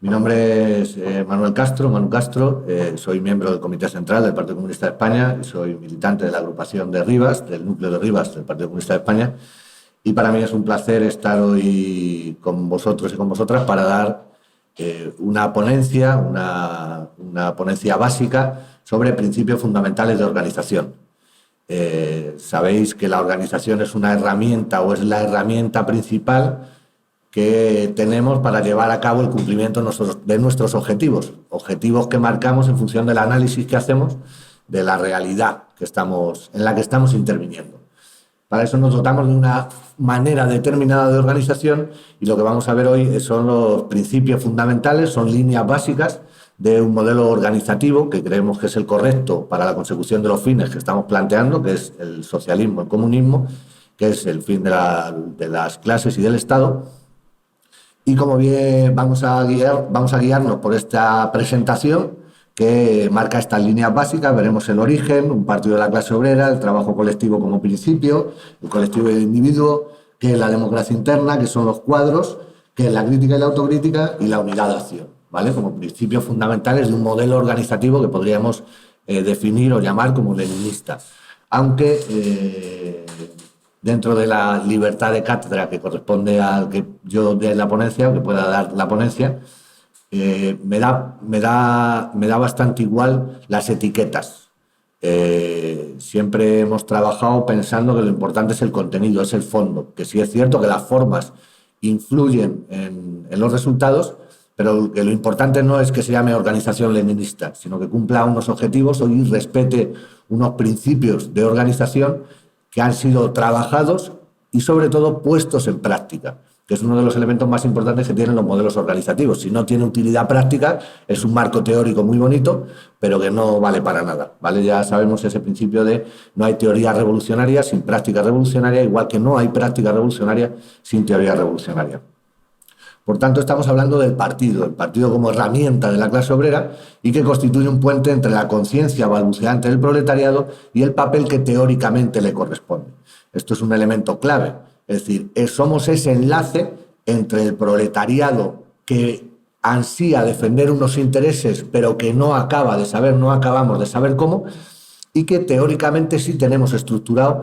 Mi nombre es Manuel Castro, Manu Castro, soy miembro del Comité Central del Partido Comunista de España y soy militante de la agrupación de Rivas, del núcleo de Rivas del Partido Comunista de España. Y para mí es un placer estar hoy con vosotros y con vosotras para dar una ponencia básica sobre principios fundamentales de organización. Sabéis que la organización es una herramienta o es la herramienta principal que tenemos para llevar a cabo el cumplimiento de nuestros objetivos que marcamos en función del análisis que hacemos de la realidad en la que estamos interviniendo. Para eso nos dotamos de una manera determinada de organización y lo que vamos a ver hoy son los principios fundamentales, son líneas básicas de un modelo organizativo que creemos que es el correcto para la consecución de los fines que estamos planteando, que es el socialismo, el comunismo, que es el fin de las clases y del Estado. Y como bien vamos a guiarnos por esta presentación que marca estas líneas básicas. Veremos el origen, un partido de la clase obrera, el trabajo colectivo como principio, el colectivo y el individuo, que es la democracia interna, que son los cuadros, que es la crítica y la autocrítica y la unidad de acción, ¿vale? Como principios fundamentales de un modelo organizativo que podríamos definir o llamar como leninista. Aunque dentro de la libertad de cátedra que corresponde al que yo dé la ponencia o que pueda dar la ponencia, me da bastante igual las etiquetas. Siempre hemos trabajado pensando que lo importante es el contenido, es el fondo, que sí es cierto que las formas influyen en los resultados, pero que lo importante no es que se llame organización leninista, sino que cumpla unos objetivos y respete unos principios de organización que han sido trabajados y sobre todo puestos en práctica, que es uno de los elementos más importantes que tienen los modelos organizativos. Si no tiene utilidad práctica, es un marco teórico muy bonito, pero que no vale para nada, ¿vale? Ya sabemos ese principio de no hay teoría revolucionaria sin práctica revolucionaria, igual que no hay práctica revolucionaria sin teoría revolucionaria. Por tanto, estamos hablando del partido como herramienta de la clase obrera y que constituye un puente entre la conciencia balbuceante del proletariado y el papel que teóricamente le corresponde. Esto es un elemento clave, es decir, somos ese enlace entre el proletariado que ansía defender unos intereses pero que no acabamos de saber cómo, y que teóricamente sí tenemos estructurado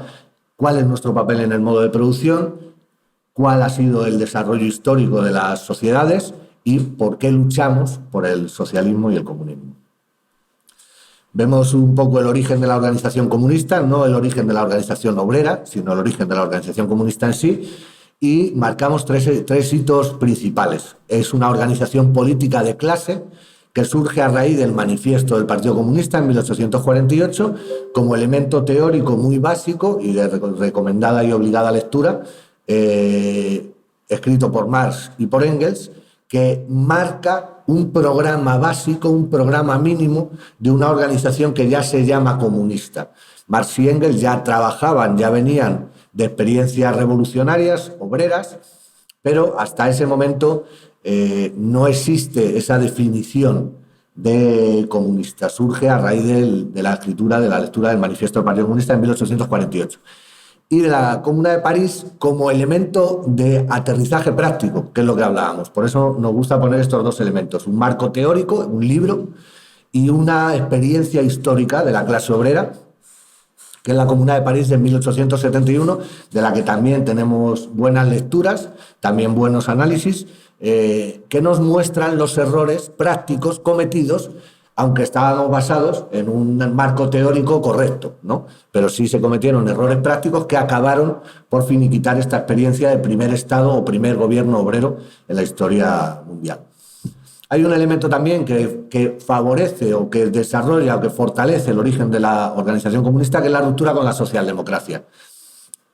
cuál es nuestro papel en el modo de producción, cuál ha sido el desarrollo histórico de las sociedades y por qué luchamos por el socialismo y el comunismo. Vemos un poco el origen de la organización comunista, no el origen de la organización obrera, sino el origen de la organización comunista en sí, y marcamos tres hitos principales. Es una organización política de clase que surge a raíz del manifiesto del Partido Comunista en 1848 como elemento teórico muy básico y de recomendada y obligada lectura, escrito por Marx y por Engels, que marca un programa básico, un programa mínimo de una organización que ya se llama comunista. Marx y Engels ya trabajaban, ya venían de experiencias revolucionarias, obreras, pero hasta ese momento no existe esa definición de comunista. Surge a raíz de la lectura del manifiesto del Partido Comunista en 1848. Y de la Comuna de París como elemento de aterrizaje práctico, que es lo que hablábamos. Por eso nos gusta poner estos dos elementos, un marco teórico, un libro, y una experiencia histórica de la clase obrera, que es la Comuna de París de 1871, de la que también tenemos buenas lecturas, también buenos análisis, que nos muestran los errores prácticos cometidos, aunque estábamos basados en un marco teórico correcto, ¿no? Pero sí se cometieron errores prácticos que acabaron por finiquitar esta experiencia de primer Estado o primer gobierno obrero en la historia mundial. Hay un elemento también que favorece o que desarrolla o que fortalece el origen de la organización comunista, que es la ruptura con la socialdemocracia,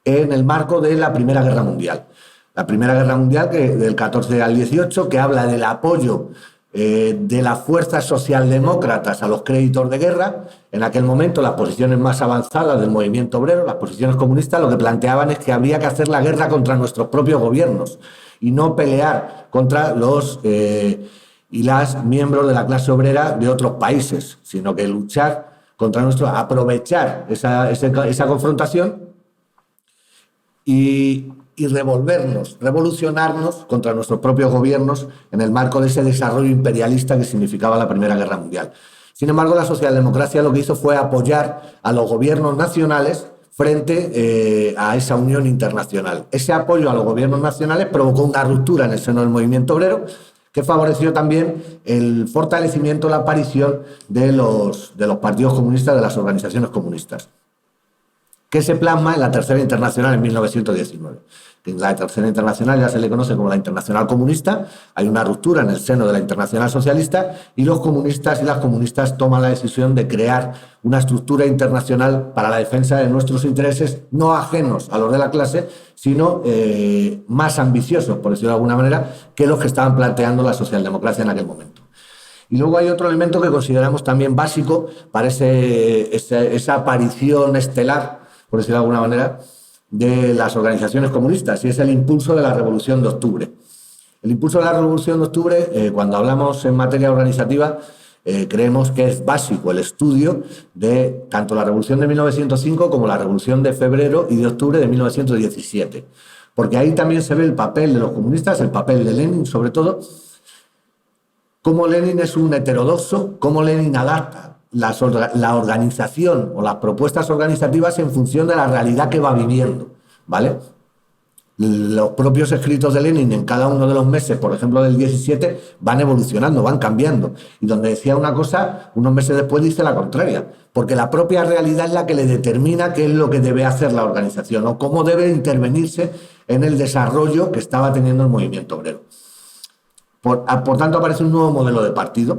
en el marco de la Primera Guerra Mundial. La Primera Guerra Mundial, del 14 al 18, que habla del apoyo de las fuerzas socialdemócratas a los créditos de guerra. En aquel momento las posiciones más avanzadas del movimiento obrero, las posiciones comunistas, lo que planteaban es que habría que hacer la guerra contra nuestros propios gobiernos y no pelear contra los y las miembros de la clase obrera de otros países, sino que luchar contra aprovechar esa confrontación y y revolucionarnos contra nuestros propios gobiernos en el marco de ese desarrollo imperialista que significaba la Primera Guerra Mundial. Sin embargo, la socialdemocracia lo que hizo fue apoyar a los gobiernos nacionales frente a esa unión internacional. Ese apoyo a los gobiernos nacionales provocó una ruptura en el seno del movimiento obrero que favoreció también el fortalecimiento, la aparición de los partidos comunistas, de las organizaciones comunistas, que se plasma en la Tercera Internacional en 1919. La Tercera Internacional ya se le conoce como la Internacional Comunista. Hay una ruptura en el seno de la Internacional Socialista y los comunistas y las comunistas toman la decisión de crear una estructura internacional para la defensa de nuestros intereses, no ajenos a los de la clase, sino más ambiciosos, por decirlo de alguna manera, que los que estaban planteando la socialdemocracia en aquel momento. Y luego hay otro elemento que consideramos también básico para esa aparición estelar, por decirlo de alguna manera, de las organizaciones comunistas, y es el impulso de la Revolución de Octubre. El impulso de la Revolución de Octubre, cuando hablamos en materia organizativa, creemos que es básico el estudio de tanto la Revolución de 1905 como la Revolución de febrero y de octubre de 1917, porque ahí también se ve el papel de los comunistas, el papel de Lenin sobre todo, cómo Lenin es un heterodoxo, cómo Lenin adapta la organización o las propuestas organizativas en función de la realidad que va viviendo, ¿vale? Los propios escritos de Lenin en cada uno de los meses, por ejemplo del 17, van evolucionando, van cambiando. Y donde decía una cosa, unos meses después dice la contraria, porque la propia realidad es la que le determina qué es lo que debe hacer la organización o cómo debe intervenirse en el desarrollo que estaba teniendo el movimiento obrero. Por tanto, aparece un nuevo modelo de partido,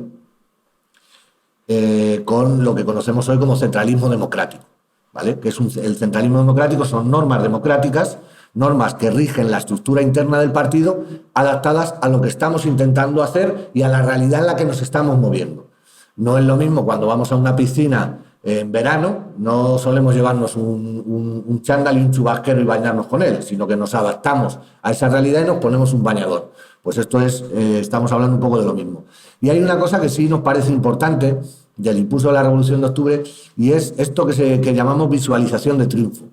con lo que conocemos hoy como centralismo democrático, ¿vale? Que es el centralismo democrático son normas democráticas, normas que rigen la estructura interna del partido, adaptadas a lo que estamos intentando hacer y a la realidad en la que nos estamos moviendo. No es lo mismo cuando vamos a una piscina en verano, no solemos llevarnos un chándal y un chubasquero y bañarnos con él, sino que nos adaptamos a esa realidad y nos ponemos un bañador. Pues esto es, estamos hablando un poco de lo mismo. Y hay una cosa que sí nos parece importante del impulso de la Revolución de Octubre, y es esto que llamamos visualización de triunfo.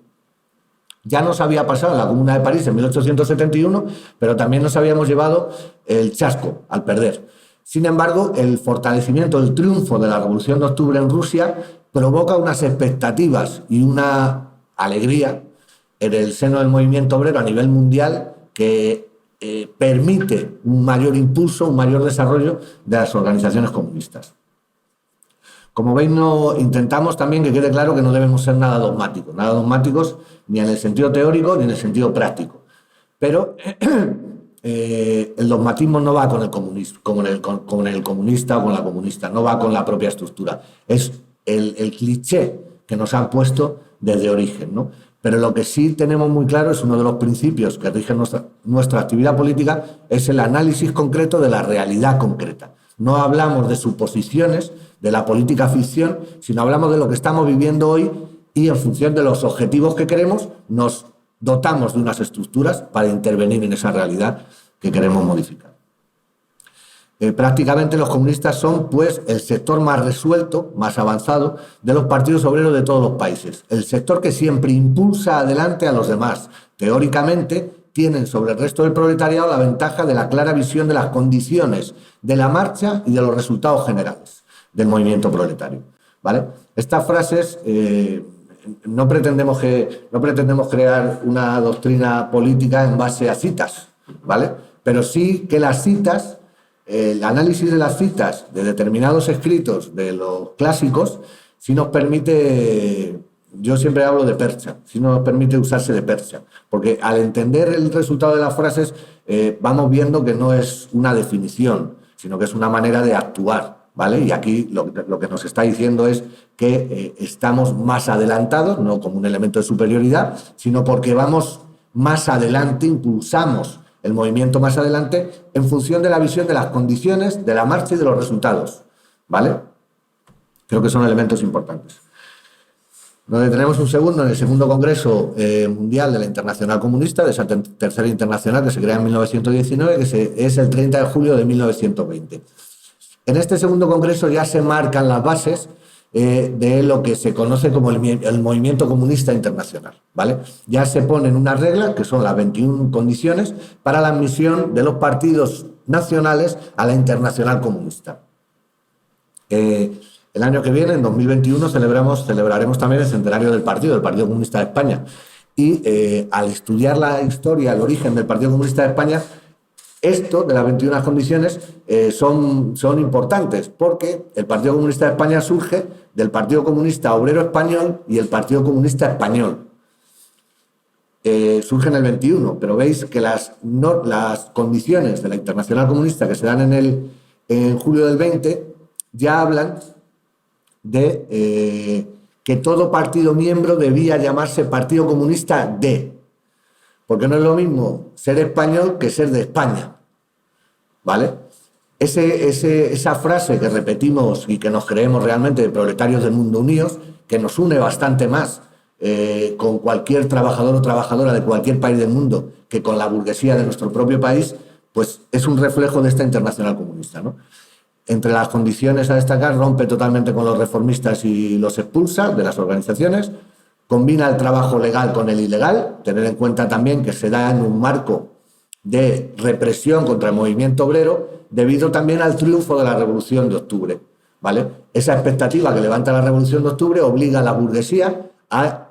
Ya nos había pasado en la Comuna de París en 1871, pero también nos habíamos llevado el chasco al perder. Sin embargo, el fortalecimiento, el triunfo de la Revolución de Octubre en Rusia provoca unas expectativas y una alegría en el seno del movimiento obrero a nivel mundial que permite un mayor impulso, un mayor desarrollo de las organizaciones comunistas. Como veis, intentamos también que quede claro que no debemos ser nada dogmáticos ni en el sentido teórico ni en el sentido práctico. Pero el dogmatismo no va con el comunismo, con el comunista o con la comunista, no va con la propia estructura. Es el cliché que nos han puesto desde origen, ¿no? Pero lo que sí tenemos muy claro es uno de los principios que rigen nuestra actividad política, es el análisis concreto de la realidad concreta. No hablamos de suposiciones, de la política ficción, sino hablamos de lo que estamos viviendo hoy y en función de los objetivos que queremos, nos dotamos de unas estructuras para intervenir en esa realidad que queremos modificar. Prácticamente los comunistas son pues el sector más resuelto, más avanzado de los partidos obreros de todos los países. El sector que siempre impulsa adelante a los demás. Teóricamente tienen sobre el resto del proletariado la ventaja de la clara visión de las condiciones de la marcha y de los resultados generales del movimiento proletario, ¿vale? Estas frases no pretendemos crear una doctrina política en base a citas, ¿vale? Pero sí que las citas, el análisis de las citas de determinados escritos de los clásicos, sí nos permite, yo siempre hablo de percha, sí nos permite usarse de percha, porque al entender el resultado de las frases vamos viendo que no es una definición, sino que es una manera de actuar, ¿vale? Y aquí lo que nos está diciendo es que estamos más adelantados, no como un elemento de superioridad, sino porque vamos más adelante, impulsamos el movimiento más adelante en función de la visión de las condiciones, de la marcha y de los resultados, ¿vale? Creo que son elementos importantes. Nos detenemos un segundo en el segundo Congreso Mundial de la Internacional Comunista, de esa tercera internacional que se crea en 1919, que es el 30 de julio de 1920. En este segundo Congreso ya se marcan las bases de lo que se conoce como el movimiento comunista internacional, ¿vale? Ya se ponen unas reglas, que son las 21 condiciones, para la admisión de los partidos nacionales a la internacional comunista. El año que viene, en 2021, celebraremos también el centenario del Partido Comunista de España. Y al estudiar la historia, el origen del Partido Comunista de España, esto de las 21 condiciones son importantes, porque el Partido Comunista de España surge del Partido Comunista Obrero Español y el Partido Comunista Español. Surge en el 21, pero veis que las condiciones de la Internacional Comunista que se dan en julio del 20 ya hablan de que todo partido miembro debía llamarse Partido Comunista de, porque no es lo mismo ser español que ser de España, ¿vale? Esa frase que repetimos y que nos creemos realmente de proletarios del mundo unidos, que nos une bastante más con cualquier trabajador o trabajadora de cualquier país del mundo que con la burguesía de nuestro propio país, pues es un reflejo de esta Internacional Comunista, ¿no? Entre las condiciones a destacar, rompe totalmente con los reformistas y los expulsa de las organizaciones, combina el trabajo legal con el ilegal, tener en cuenta también que se da en un marco de represión contra el movimiento obrero, debido también al triunfo de la Revolución de Octubre, ¿vale? Esa expectativa que levanta la Revolución de Octubre obliga a la burguesía a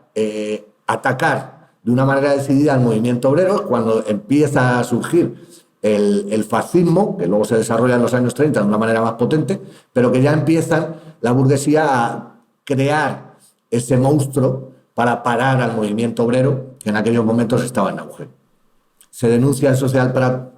atacar de una manera decidida al movimiento obrero. Cuando empieza a surgir el fascismo, que luego se desarrolla en los años 30 de una manera más potente, pero que ya empieza la burguesía a crear ese monstruo para parar al movimiento obrero, que en aquellos momentos estaba en auge. Se denuncia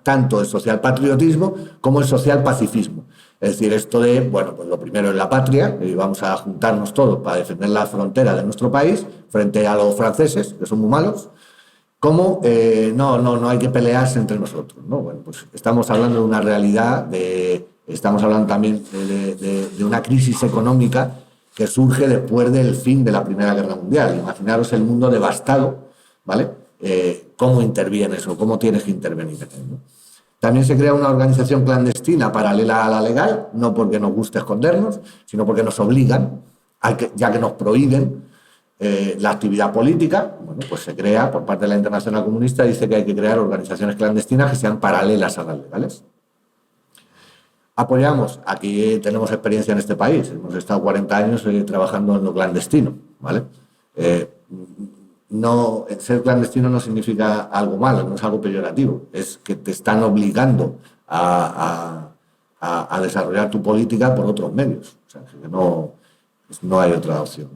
tanto el social patriotismo como el social pacifismo. Es decir, esto de, bueno, pues lo primero es la patria, y vamos a juntarnos todos para defender la frontera de nuestro país frente a los franceses, que son muy malos, como no hay que pelearse entre nosotros, ¿no? Bueno, pues estamos hablando de una realidad, estamos hablando también de una crisis económica que surge después del fin de la Primera Guerra Mundial. Imaginaros el mundo devastado, ¿vale? ¿Cómo intervienes o cómo tienes que intervenir, ¿no? También se crea una organización clandestina paralela a la legal, no porque nos guste escondernos, sino porque nos obligan, ya que nos prohíben la actividad política. Bueno, pues se crea por parte de la Internacional Comunista, dice que hay que crear organizaciones clandestinas que sean paralelas a las legales. Apoyamos, aquí tenemos experiencia en este país, hemos estado 40 años trabajando en lo clandestino, ¿vale? No, ser clandestino no significa algo malo, no es algo peyorativo, es que te están obligando a desarrollar tu política por otros medios, o sea, que no hay otra opción.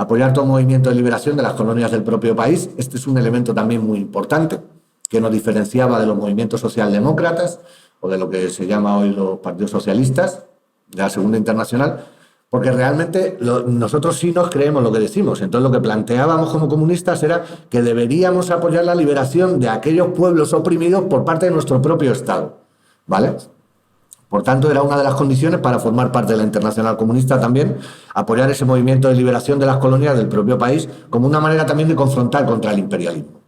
Apoyar todo movimiento de liberación de las colonias del propio país. Este es un elemento también muy importante que nos diferenciaba de los movimientos socialdemócratas o de lo que se llama hoy los partidos socialistas de la Segunda Internacional, porque realmente nosotros sí nos creemos lo que decimos. Entonces lo que planteábamos como comunistas era que deberíamos apoyar la liberación de aquellos pueblos oprimidos por parte de nuestro propio Estado, ¿vale? Por tanto, era una de las condiciones para formar parte de la Internacional Comunista también, apoyar ese movimiento de liberación de las colonias del propio país como una manera también de confrontar contra el imperialismo.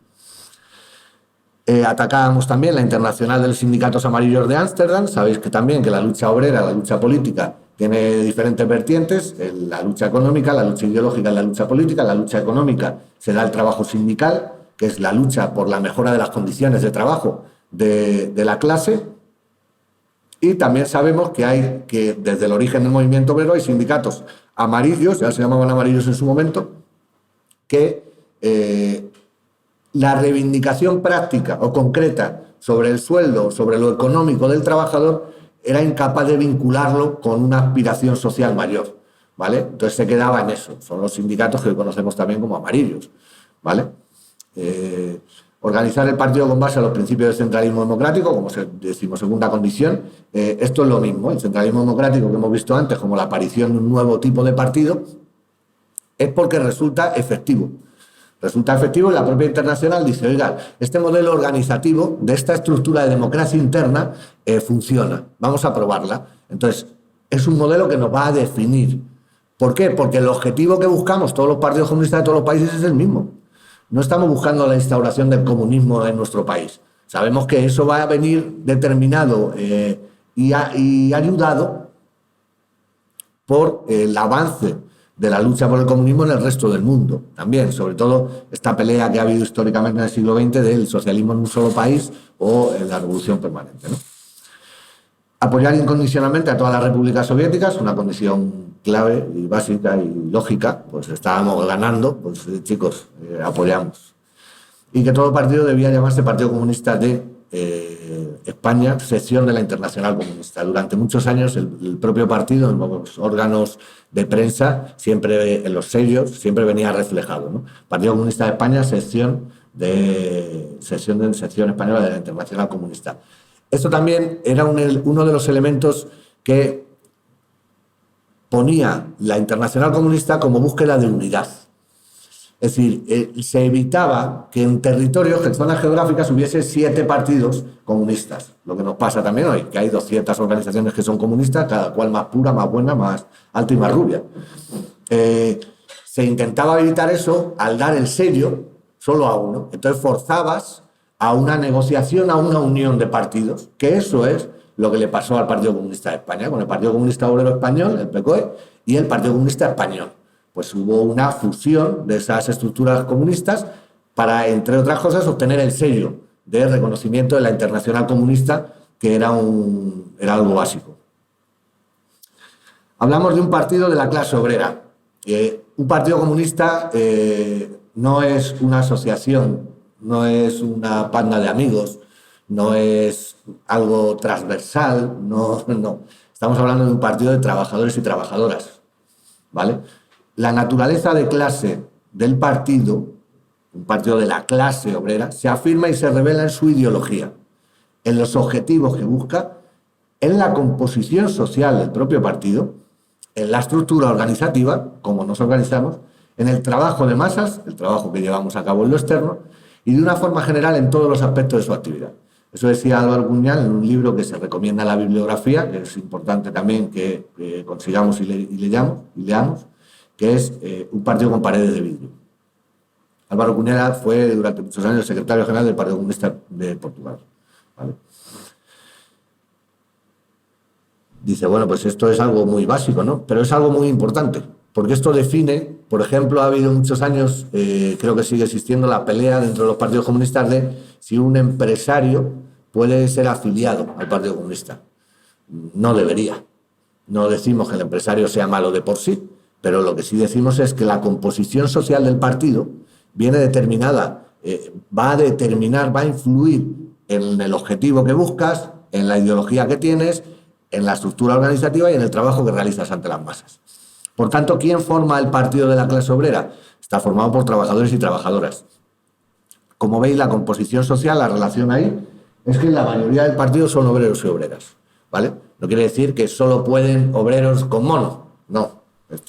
Atacábamos también la Internacional de los Sindicatos Amarillos de Ámsterdam. Sabéis que también que la lucha obrera, la lucha política, tiene diferentes vertientes: la lucha económica, la lucha ideológica, la lucha política. La lucha económica se da el trabajo sindical, que es la lucha por la mejora de las condiciones de trabajo de la clase. Y también sabemos que desde el origen del movimiento obrero hay sindicatos amarillos, ya se llamaban amarillos en su momento, que la reivindicación práctica o concreta sobre el sueldo, sobre lo económico del trabajador, era incapaz de vincularlo con una aspiración social mayor, ¿vale? Entonces se quedaba en eso. Son los sindicatos que conocemos también como amarillos, ¿vale? Organizar el partido con base a los principios del centralismo democrático, como decimos, segunda condición. Esto es lo mismo. El centralismo democrático que hemos visto antes, como la aparición de un nuevo tipo de partido, es porque resulta efectivo. Resulta efectivo y la propia Internacional dice, oiga, este modelo organizativo de esta estructura de democracia interna funciona, vamos a probarla. Entonces, es un modelo que nos va a definir. ¿Por qué? Porque el objetivo que buscamos todos los partidos comunistas de todos los países es el mismo. No estamos buscando la instauración del comunismo en nuestro país. Sabemos que eso va a venir determinado y ayudado por el avance de la lucha por el comunismo en el resto del mundo. También, sobre todo, esta pelea que ha habido históricamente en el siglo XX del socialismo en un solo país o la revolución permanente, ¿no? Apoyar incondicionalmente a todas las repúblicas soviéticas, una condición clave y básica y lógica. Pues estábamos ganando, pues chicos, apoyamos. Y que todo partido debía llamarse Partido Comunista de España, sección de la Internacional Comunista. Durante muchos años el propio partido, en los órganos de prensa, siempre en los sellos, siempre venía reflejado, ¿no? Partido Comunista de España, sección española de la Internacional Comunista. Esto también era uno de los elementos que ponía la Internacional Comunista como búsqueda de unidad. Es decir, se evitaba que en territorios, en zonas geográficas, hubiese 7 partidos comunistas. Lo que nos pasa también hoy, que hay 200 organizaciones que son comunistas, cada cual más pura, más buena, más alta y más rubia. Se intentaba evitar eso al dar el sello solo a uno. Entonces forzabas a una negociación, a una unión de partidos, que eso es lo que le pasó al Partido Comunista de España, con el Partido Comunista Obrero Español, el PCOE, y el Partido Comunista Español. Pues hubo una fusión de esas estructuras comunistas para, entre otras cosas, obtener el sello de reconocimiento de la Internacional Comunista, que era algo básico. Hablamos de un partido de la clase obrera. Un partido comunista no es una asociación, no es una panda de amigos, no es algo transversal, no. Estamos hablando de un partido de trabajadores y trabajadoras, ¿vale? La naturaleza de clase del partido, un partido de la clase obrera, se afirma y se revela en su ideología, en los objetivos que busca, en la composición social del propio partido, en la estructura organizativa, cómo nos organizamos, en el trabajo de masas, el trabajo que llevamos a cabo en lo externo, y de una forma general en todos los aspectos de su actividad. Eso decía Álvaro Cuñal en un libro que se recomienda en la bibliografía, que es importante también que consigamos y leamos, que es Un partido con paredes de vidrio. Álvaro Cuñal fue durante muchos años secretario general del Partido Comunista de Portugal, ¿vale? Dice, bueno, pues esto es algo muy básico, ¿no? Pero es algo muy importante, porque esto define, por ejemplo, ha habido muchos años, creo que sigue existiendo la pelea dentro de los partidos comunistas de si un empresario puede ser afiliado al Partido Comunista. No debería. No decimos que el empresario sea malo de por sí, pero lo que sí decimos es que la composición social del partido viene determinada, va a influir en el objetivo que buscas, en la ideología que tienes, en la estructura organizativa y en el trabajo que realizas ante las masas. Por tanto, ¿quién forma el partido de la clase obrera? Está formado por trabajadores y trabajadoras. Como veis, la composición social, la relación ahí, es que la mayoría del partido son obreros y obreras, ¿vale? No quiere decir que solo pueden obreros con mono, no.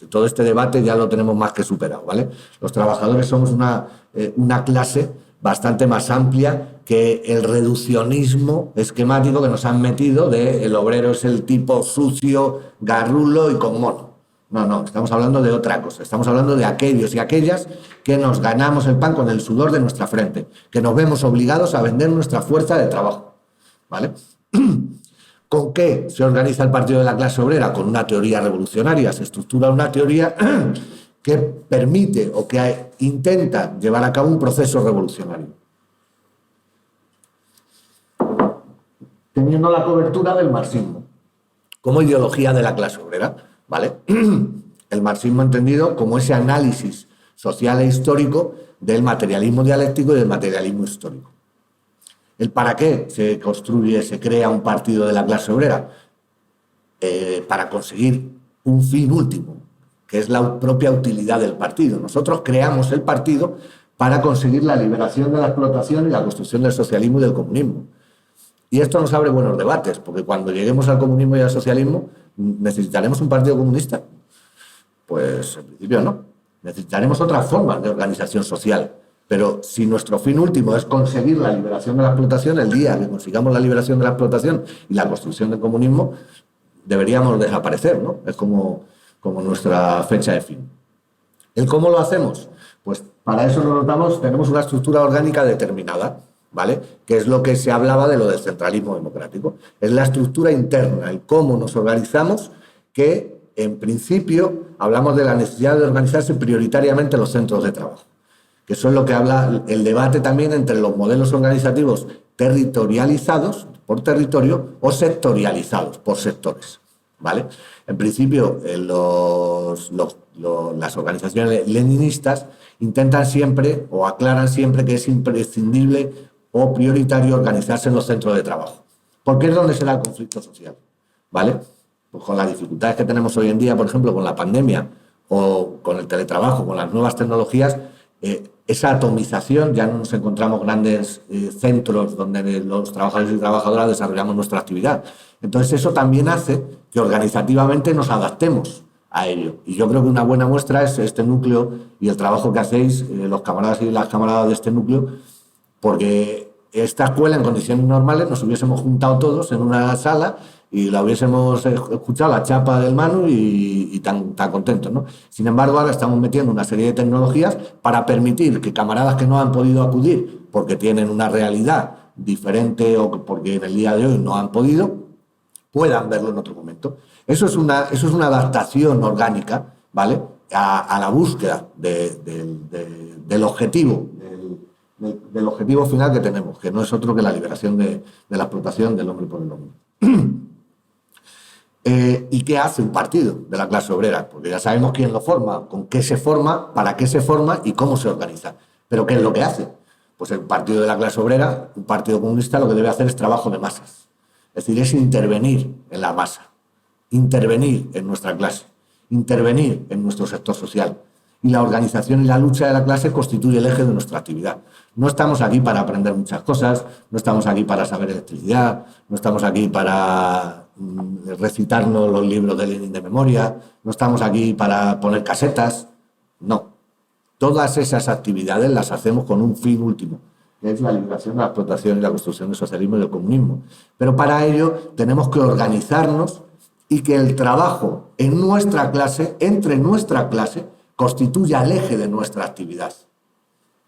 Todo este debate ya lo tenemos más que superado, ¿vale? Los trabajadores somos una clase bastante más amplia que el reduccionismo esquemático que nos han metido de el obrero es el tipo sucio, garrulo y con mono. No, estamos hablando de otra cosa. Estamos hablando de aquellos y aquellas que nos ganamos el pan con el sudor de nuestra frente, que nos vemos obligados a vender nuestra fuerza de trabajo, ¿vale? ¿Con qué se organiza el partido de la clase obrera? Con una teoría revolucionaria. Se estructura una teoría que permite o que intenta llevar a cabo un proceso revolucionario, teniendo la cobertura del marxismo como ideología de la clase obrera, ¿vale? El marxismo entendido como ese análisis social e histórico del materialismo dialéctico y del materialismo histórico. ¿El para qué se construye, se crea un partido de la clase obrera? Para conseguir un fin último, que es la propia utilidad del partido. Nosotros creamos el partido para conseguir la liberación de la explotación y la construcción del socialismo y del comunismo. Y esto nos abre buenos debates, porque cuando lleguemos al comunismo y al socialismo, ¿necesitaremos un partido comunista? Pues en principio no. Necesitaremos otras formas de organización social. Pero si nuestro fin último es conseguir la liberación de la explotación, el día que consigamos la liberación de la explotación y la construcción del comunismo, deberíamos desaparecer, ¿no? Es como nuestra fecha de fin. ¿El cómo lo hacemos? Pues para eso tenemos una estructura orgánica determinada, ¿vale? Que es lo que se hablaba de lo del centralismo democrático. Es la estructura interna, el cómo nos organizamos, que en principio, hablamos de la necesidad de organizarse prioritariamente los centros de trabajo, que eso es lo que habla el debate también entre los modelos organizativos territorializados por territorio o sectorializados por sectores, ¿vale? En principio, las organizaciones leninistas intentan siempre o aclaran siempre que es imprescindible o prioritario organizarse en los centros de trabajo, porque es donde se da el conflicto social, ¿vale? Pues con las dificultades que tenemos hoy en día, por ejemplo, con la pandemia o con el teletrabajo, con las nuevas tecnologías, esa atomización, ya no nos encontramos grandes centros donde los trabajadores y trabajadoras desarrollamos nuestra actividad. Entonces eso también hace que organizativamente nos adaptemos a ello. Y yo creo que una buena muestra es este núcleo y el trabajo que hacéis los camaradas y las camaradas de este núcleo, porque esta escuela en condiciones normales nos hubiésemos juntado todos en una sala y la hubiésemos escuchado la chapa del Manu y tan contentos, ¿no? Sin embargo, ahora estamos metiendo una serie de tecnologías para permitir que camaradas que no han podido acudir porque tienen una realidad diferente o porque en el día de hoy no han podido, puedan verlo en otro momento. Eso es una adaptación orgánica, ¿vale?, a la búsqueda del objetivo, del objetivo final que tenemos, que no es otro que la liberación de la explotación del hombre por el hombre. ¿Y qué hace un partido de la clase obrera? Porque ya sabemos quién lo forma, con qué se forma, para qué se forma y cómo se organiza. ¿Pero qué es lo que hace? Pues el partido de la clase obrera, un partido comunista, lo que debe hacer es trabajo de masas. Es decir, es intervenir en la masa, intervenir en nuestra clase, intervenir en nuestro sector social. Y la organización y la lucha de la clase constituye el eje de nuestra actividad. No estamos aquí para aprender muchas cosas, no estamos aquí para saber electricidad, no estamos aquí para recitarnos los libros de Lenin de memoria, no estamos aquí para poner casetas, no. Todas esas actividades las hacemos con un fin último, que es la liberación de la explotación y la construcción del socialismo y del comunismo. Pero para ello tenemos que organizarnos y que el trabajo en nuestra clase, entre nuestra clase, constituya el eje de nuestra actividad,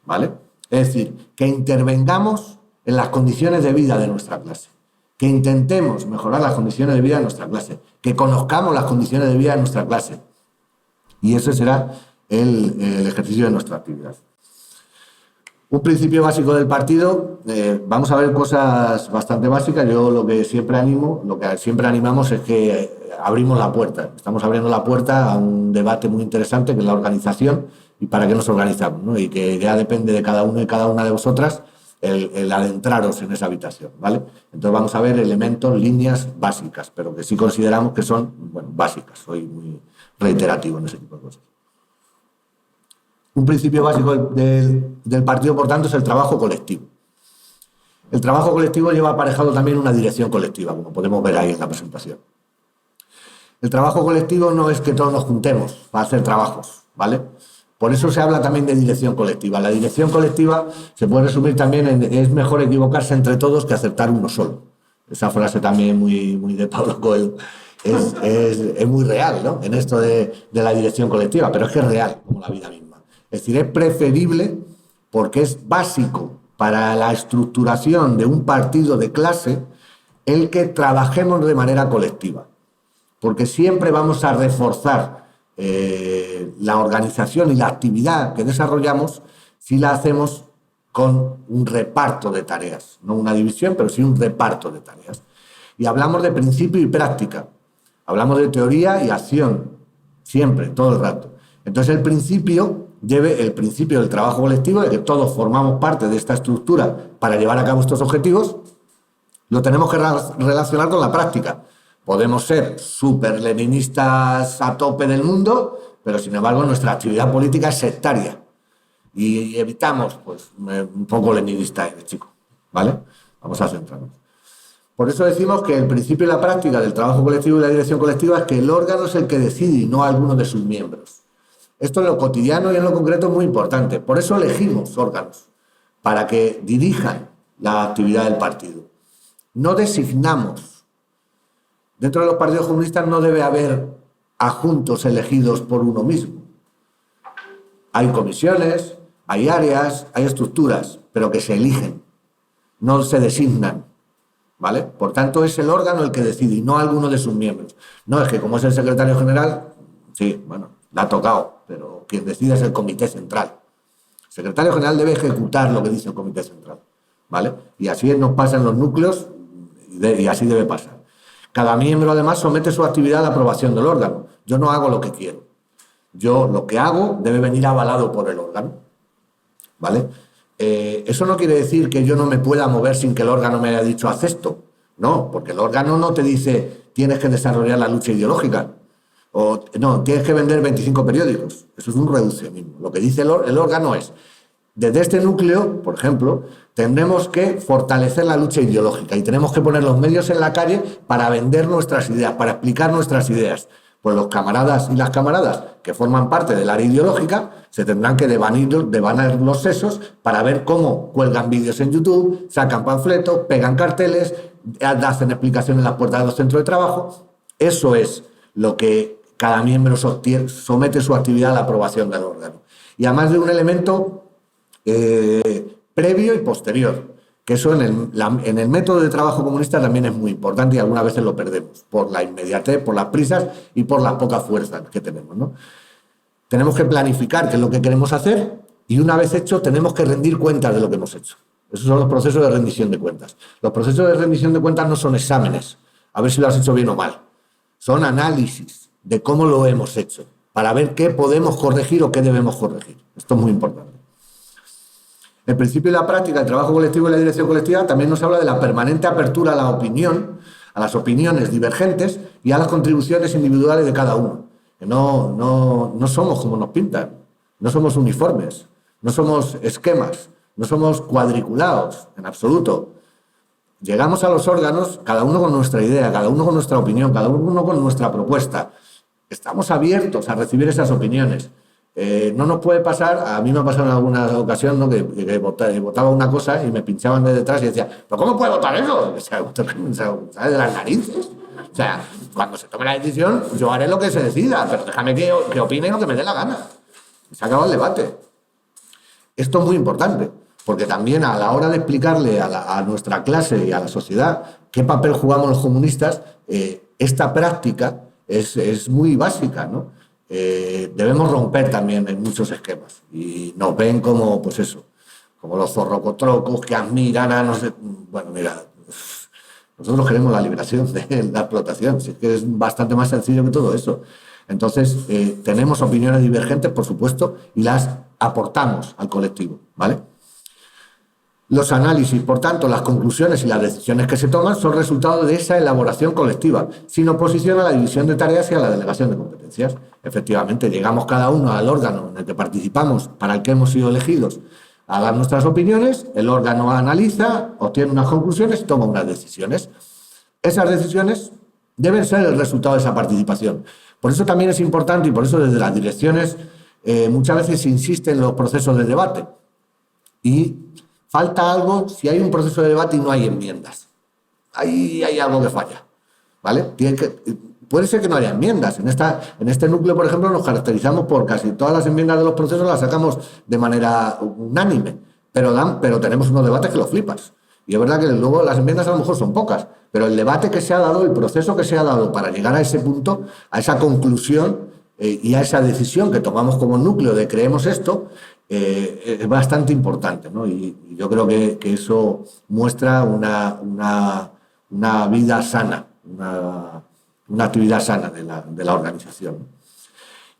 ¿vale? Es decir, que intervengamos en las condiciones de vida de nuestra clase, que intentemos mejorar las condiciones de vida de nuestra clase, que conozcamos las condiciones de vida de nuestra clase. Y ese será el ejercicio de nuestra actividad. Un principio básico del partido, vamos a ver cosas bastante básicas. Yo lo que siempre animamos es que abrimos la puerta. Estamos abriendo la puerta a un debate muy interesante que es la organización y para qué nos organizamos, ¿no? Y que ya depende de cada uno y cada una de vosotras el adentraros en esa habitación, ¿vale? Entonces vamos a ver elementos, líneas básicas, pero que sí consideramos que son, bueno, básicas. Soy muy reiterativo en ese tipo de cosas. Un principio básico del partido, por tanto, es el trabajo colectivo. El trabajo colectivo lleva aparejado también una dirección colectiva, como podemos ver ahí en la presentación. El trabajo colectivo no es que todos nos juntemos para hacer trabajos, ¿vale? Por eso se habla también de dirección colectiva. La dirección colectiva se puede resumir también en es mejor equivocarse entre todos que acertar uno solo. Esa frase también muy de Paulo Coelho es muy real, ¿no?, en esto de la dirección colectiva, pero es que es real, como la vida misma. Es decir, es preferible porque es básico para la estructuración de un partido de clase el que trabajemos de manera colectiva, porque siempre vamos a reforzar la organización y la actividad que desarrollamos si la hacemos con un reparto de tareas, no una división, pero sí un reparto de tareas. Y hablamos de principio y práctica, hablamos de teoría y acción, siempre, todo el rato. Entonces el principio del trabajo colectivo, de que todos formamos parte de esta estructura para llevar a cabo estos objetivos, lo tenemos que relacionar con la práctica. Podemos ser súper leninistas a tope del mundo, pero sin embargo nuestra actividad política es sectaria. Y evitamos, pues, un poco leninista, chico, ¿vale? Vamos a centrarnos. Por eso decimos que el principio y la práctica del trabajo colectivo y la dirección colectiva es que el órgano es el que decide y no alguno de sus miembros. Esto en lo cotidiano y en lo concreto es muy importante. Por eso elegimos órganos, para que dirijan la actividad del partido. No designamos. Dentro de los partidos comunistas no debe haber adjuntos elegidos por uno mismo. Hay comisiones, hay áreas, hay estructuras, pero que se eligen, no se designan. ¿vale? Por tanto, es el órgano el que decide y no alguno de sus miembros. No es que como es el secretario general, sí, bueno, le ha tocado, pero quien decide es el comité central. El secretario general debe ejecutar lo que dice el comité central, ¿vale? Y así nos pasa en los núcleos y así debe pasar. Cada miembro, además, somete su actividad a la aprobación del órgano. Yo no hago lo que quiero. Yo lo que hago debe venir avalado por el órgano, ¿vale? Eso no quiere decir que yo no me pueda mover sin que el órgano me haya dicho haz esto. No, porque el órgano no te dice tienes que desarrollar la lucha ideológica o no, tienes que vender 25 periódicos. Eso es un reduccionismo. Lo que dice el órgano es, desde este núcleo, por ejemplo, tendremos que fortalecer la lucha ideológica y tenemos que poner los medios en la calle para vender nuestras ideas, para explicar nuestras ideas. Pues los camaradas y las camaradas que forman parte del área ideológica se tendrán que devanar los sesos para ver cómo cuelgan vídeos en YouTube, sacan panfletos, pegan carteles, hacen explicaciones en las puertas de los centros de trabajo. Eso es lo que cada miembro somete su actividad a la aprobación del órgano. Y además de un elemento previo y posterior, que eso en el método de trabajo comunista también es muy importante y algunas veces lo perdemos por la inmediatez, por las prisas y por las pocas fuerzas que tenemos, ¿no? Tenemos que planificar qué es lo que queremos hacer y una vez hecho tenemos que rendir cuentas de lo que hemos hecho. Esos son los procesos de rendición de cuentas. Los procesos de rendición de cuentas no son exámenes, a ver si lo has hecho bien o mal. Son análisis de cómo lo hemos hecho, para ver qué podemos corregir o qué debemos corregir. Esto es muy importante. El principio y la práctica del trabajo colectivo y la dirección colectiva también nos habla de la permanente apertura a la opinión, a las opiniones divergentes y a las contribuciones individuales de cada uno. Que no somos como nos pintan, no somos uniformes, no somos esquemas, no somos cuadriculados en absoluto. Llegamos a los órganos, cada uno con nuestra idea, cada uno con nuestra opinión, cada uno con nuestra propuesta. Estamos abiertos a recibir esas opiniones. No nos puede pasar, a mí me ha pasado en alguna ocasión, ¿no? que votaba una cosa y me pinchaban de detrás y decía, ¿pero cómo puede votar eso? O sea, ¿sale de las narices? O sea, cuando se tome la decisión, yo haré lo que se decida, pero déjame que opine lo que me dé la gana. Se ha acabado el debate. Esto es muy importante, porque también a la hora de explicarle a nuestra clase y a la sociedad qué papel jugamos los comunistas, esta práctica es muy básica, ¿no? Debemos romper también en muchos esquemas y nos ven como, pues eso, como los zorrocotrocos que admiran a no sé. Bueno, mira, nosotros queremos la liberación de la explotación, si es que es bastante más sencillo que todo eso. Entonces, tenemos opiniones divergentes, por supuesto, y las aportamos al colectivo, ¿vale? Los análisis, por tanto, las conclusiones y las decisiones que se toman son resultado de esa elaboración colectiva, sin oposición a la división de tareas y a la delegación de competencias. Efectivamente, llegamos cada uno al órgano en el que participamos, para el que hemos sido elegidos, a dar nuestras opiniones, el órgano analiza, obtiene unas conclusiones y toma unas decisiones. Esas decisiones deben ser el resultado de esa participación. Por eso también es importante y por eso desde las direcciones muchas veces se insiste en los procesos de debate. Y falta algo si hay un proceso de debate y no hay enmiendas. Ahí hay algo que falla, ¿vale? Puede ser que no haya enmiendas. En este núcleo, por ejemplo, nos caracterizamos por casi todas las enmiendas de los procesos las sacamos de manera unánime, pero tenemos unos debates que los flipas. Y es verdad que luego las enmiendas a lo mejor son pocas, pero el debate que se ha dado, el proceso que se ha dado para llegar a ese punto, a esa conclusión y a esa decisión que tomamos como núcleo de creemos esto, es bastante importante, ¿no? Y yo creo que eso muestra una vida sana, una actividad sana de la organización.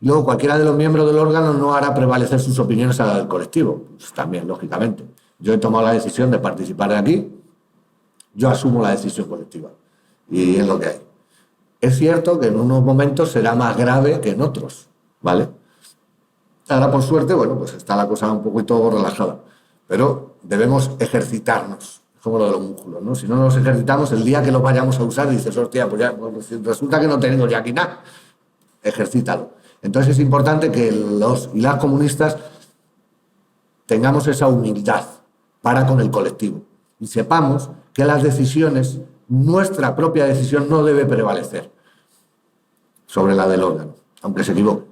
Y luego, cualquiera de los miembros del órgano no hará prevalecer sus opiniones a la del colectivo, pues también, lógicamente. Yo he tomado la decisión de participar de aquí, yo asumo la decisión colectiva y es lo que hay. Es cierto que en unos momentos será más grave que en otros, ¿vale? Ahora, por suerte, bueno, pues está la cosa un poquito relajada, pero debemos ejercitarnos, como lo de los músculos, ¿no? Si no nos ejercitamos, el día que los vayamos a usar, dices, hostia, pues ya pues resulta que no tengo ya aquí nada. Ejercítalo. Entonces es importante que los y las comunistas tengamos esa humildad para con el colectivo y sepamos que las decisiones, nuestra propia decisión no debe prevalecer sobre la del órgano, aunque se equivoque.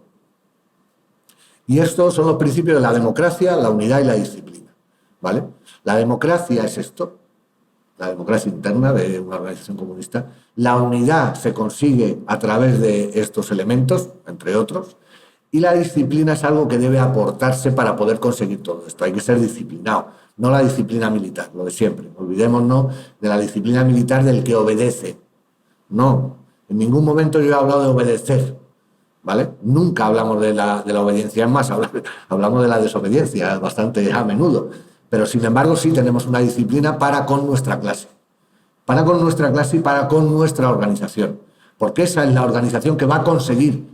Y estos son los principios de la democracia, la unidad y la disciplina, ¿vale? La democracia es esto. la democracia interna de una organización comunista. La unidad se consigue a través de estos elementos, entre otros, y la disciplina es algo que debe aportarse para poder conseguir todo esto. Hay que ser disciplinado, no la disciplina militar, lo de siempre. Olvidémonos de la disciplina militar del que obedece. No, en ningún momento yo he hablado de obedecer, ¿vale? Nunca hablamos de la obediencia, es más, hablamos de la desobediencia bastante a menudo. Pero, sin embargo, sí tenemos una disciplina para con nuestra clase. Para con nuestra clase y para con nuestra organización. Porque esa es la organización que va a conseguir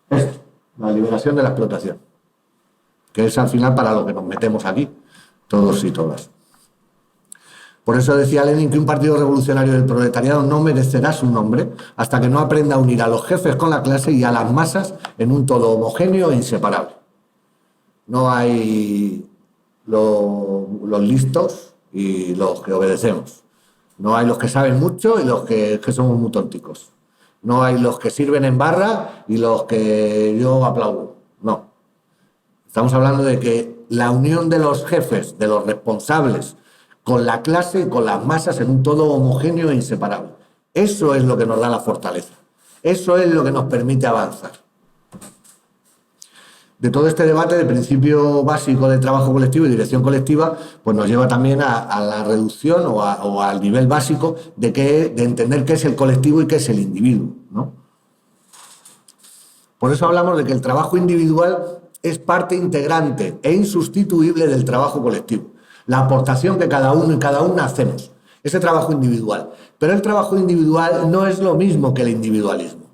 esto, la liberación de la explotación. Que es al final para lo que nos metemos aquí, todos y todas. Por eso decía Lenin que un partido revolucionario del proletariado no merecerá su nombre hasta que no aprenda a unir a los jefes con la clase y a las masas en un todo homogéneo e inseparable. No hay los listos y los que obedecemos. No hay los que saben mucho y los que somos muy tonticos. No hay los que sirven en barra y los que yo aplaudo. No. Estamos hablando de que la unión de los jefes, de los responsables, con la clase y con las masas en un todo homogéneo e inseparable. Eso es lo que nos da la fortaleza. Eso es lo que nos permite avanzar. De todo este debate de principio básico de trabajo colectivo y dirección colectiva, pues nos lleva también a la reducción o al nivel básico de entender qué es el colectivo y qué es el individuo, ¿no? Por eso hablamos de que el trabajo individual es parte integrante e insustituible del trabajo colectivo. La aportación que cada uno y cada una hacemos, ese trabajo individual. Pero el trabajo individual no es lo mismo que el individualismo.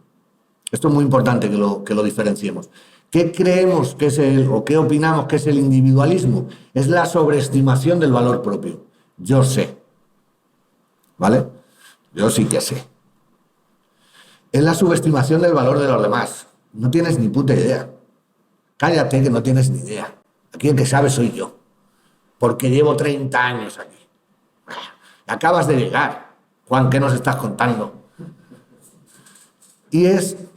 Esto es muy importante que lo diferenciemos. ¿Qué creemos que es o qué opinamos que es el individualismo? Es la sobreestimación del valor propio. Yo sé. ¿Vale? Yo sí que sé. Es la subestimación del valor de los demás. No tienes ni puta idea. Cállate que no tienes ni idea. Aquí el que sabe soy yo. Porque llevo 30 años aquí. Acabas de llegar. Juan, ¿qué nos estás contando? Y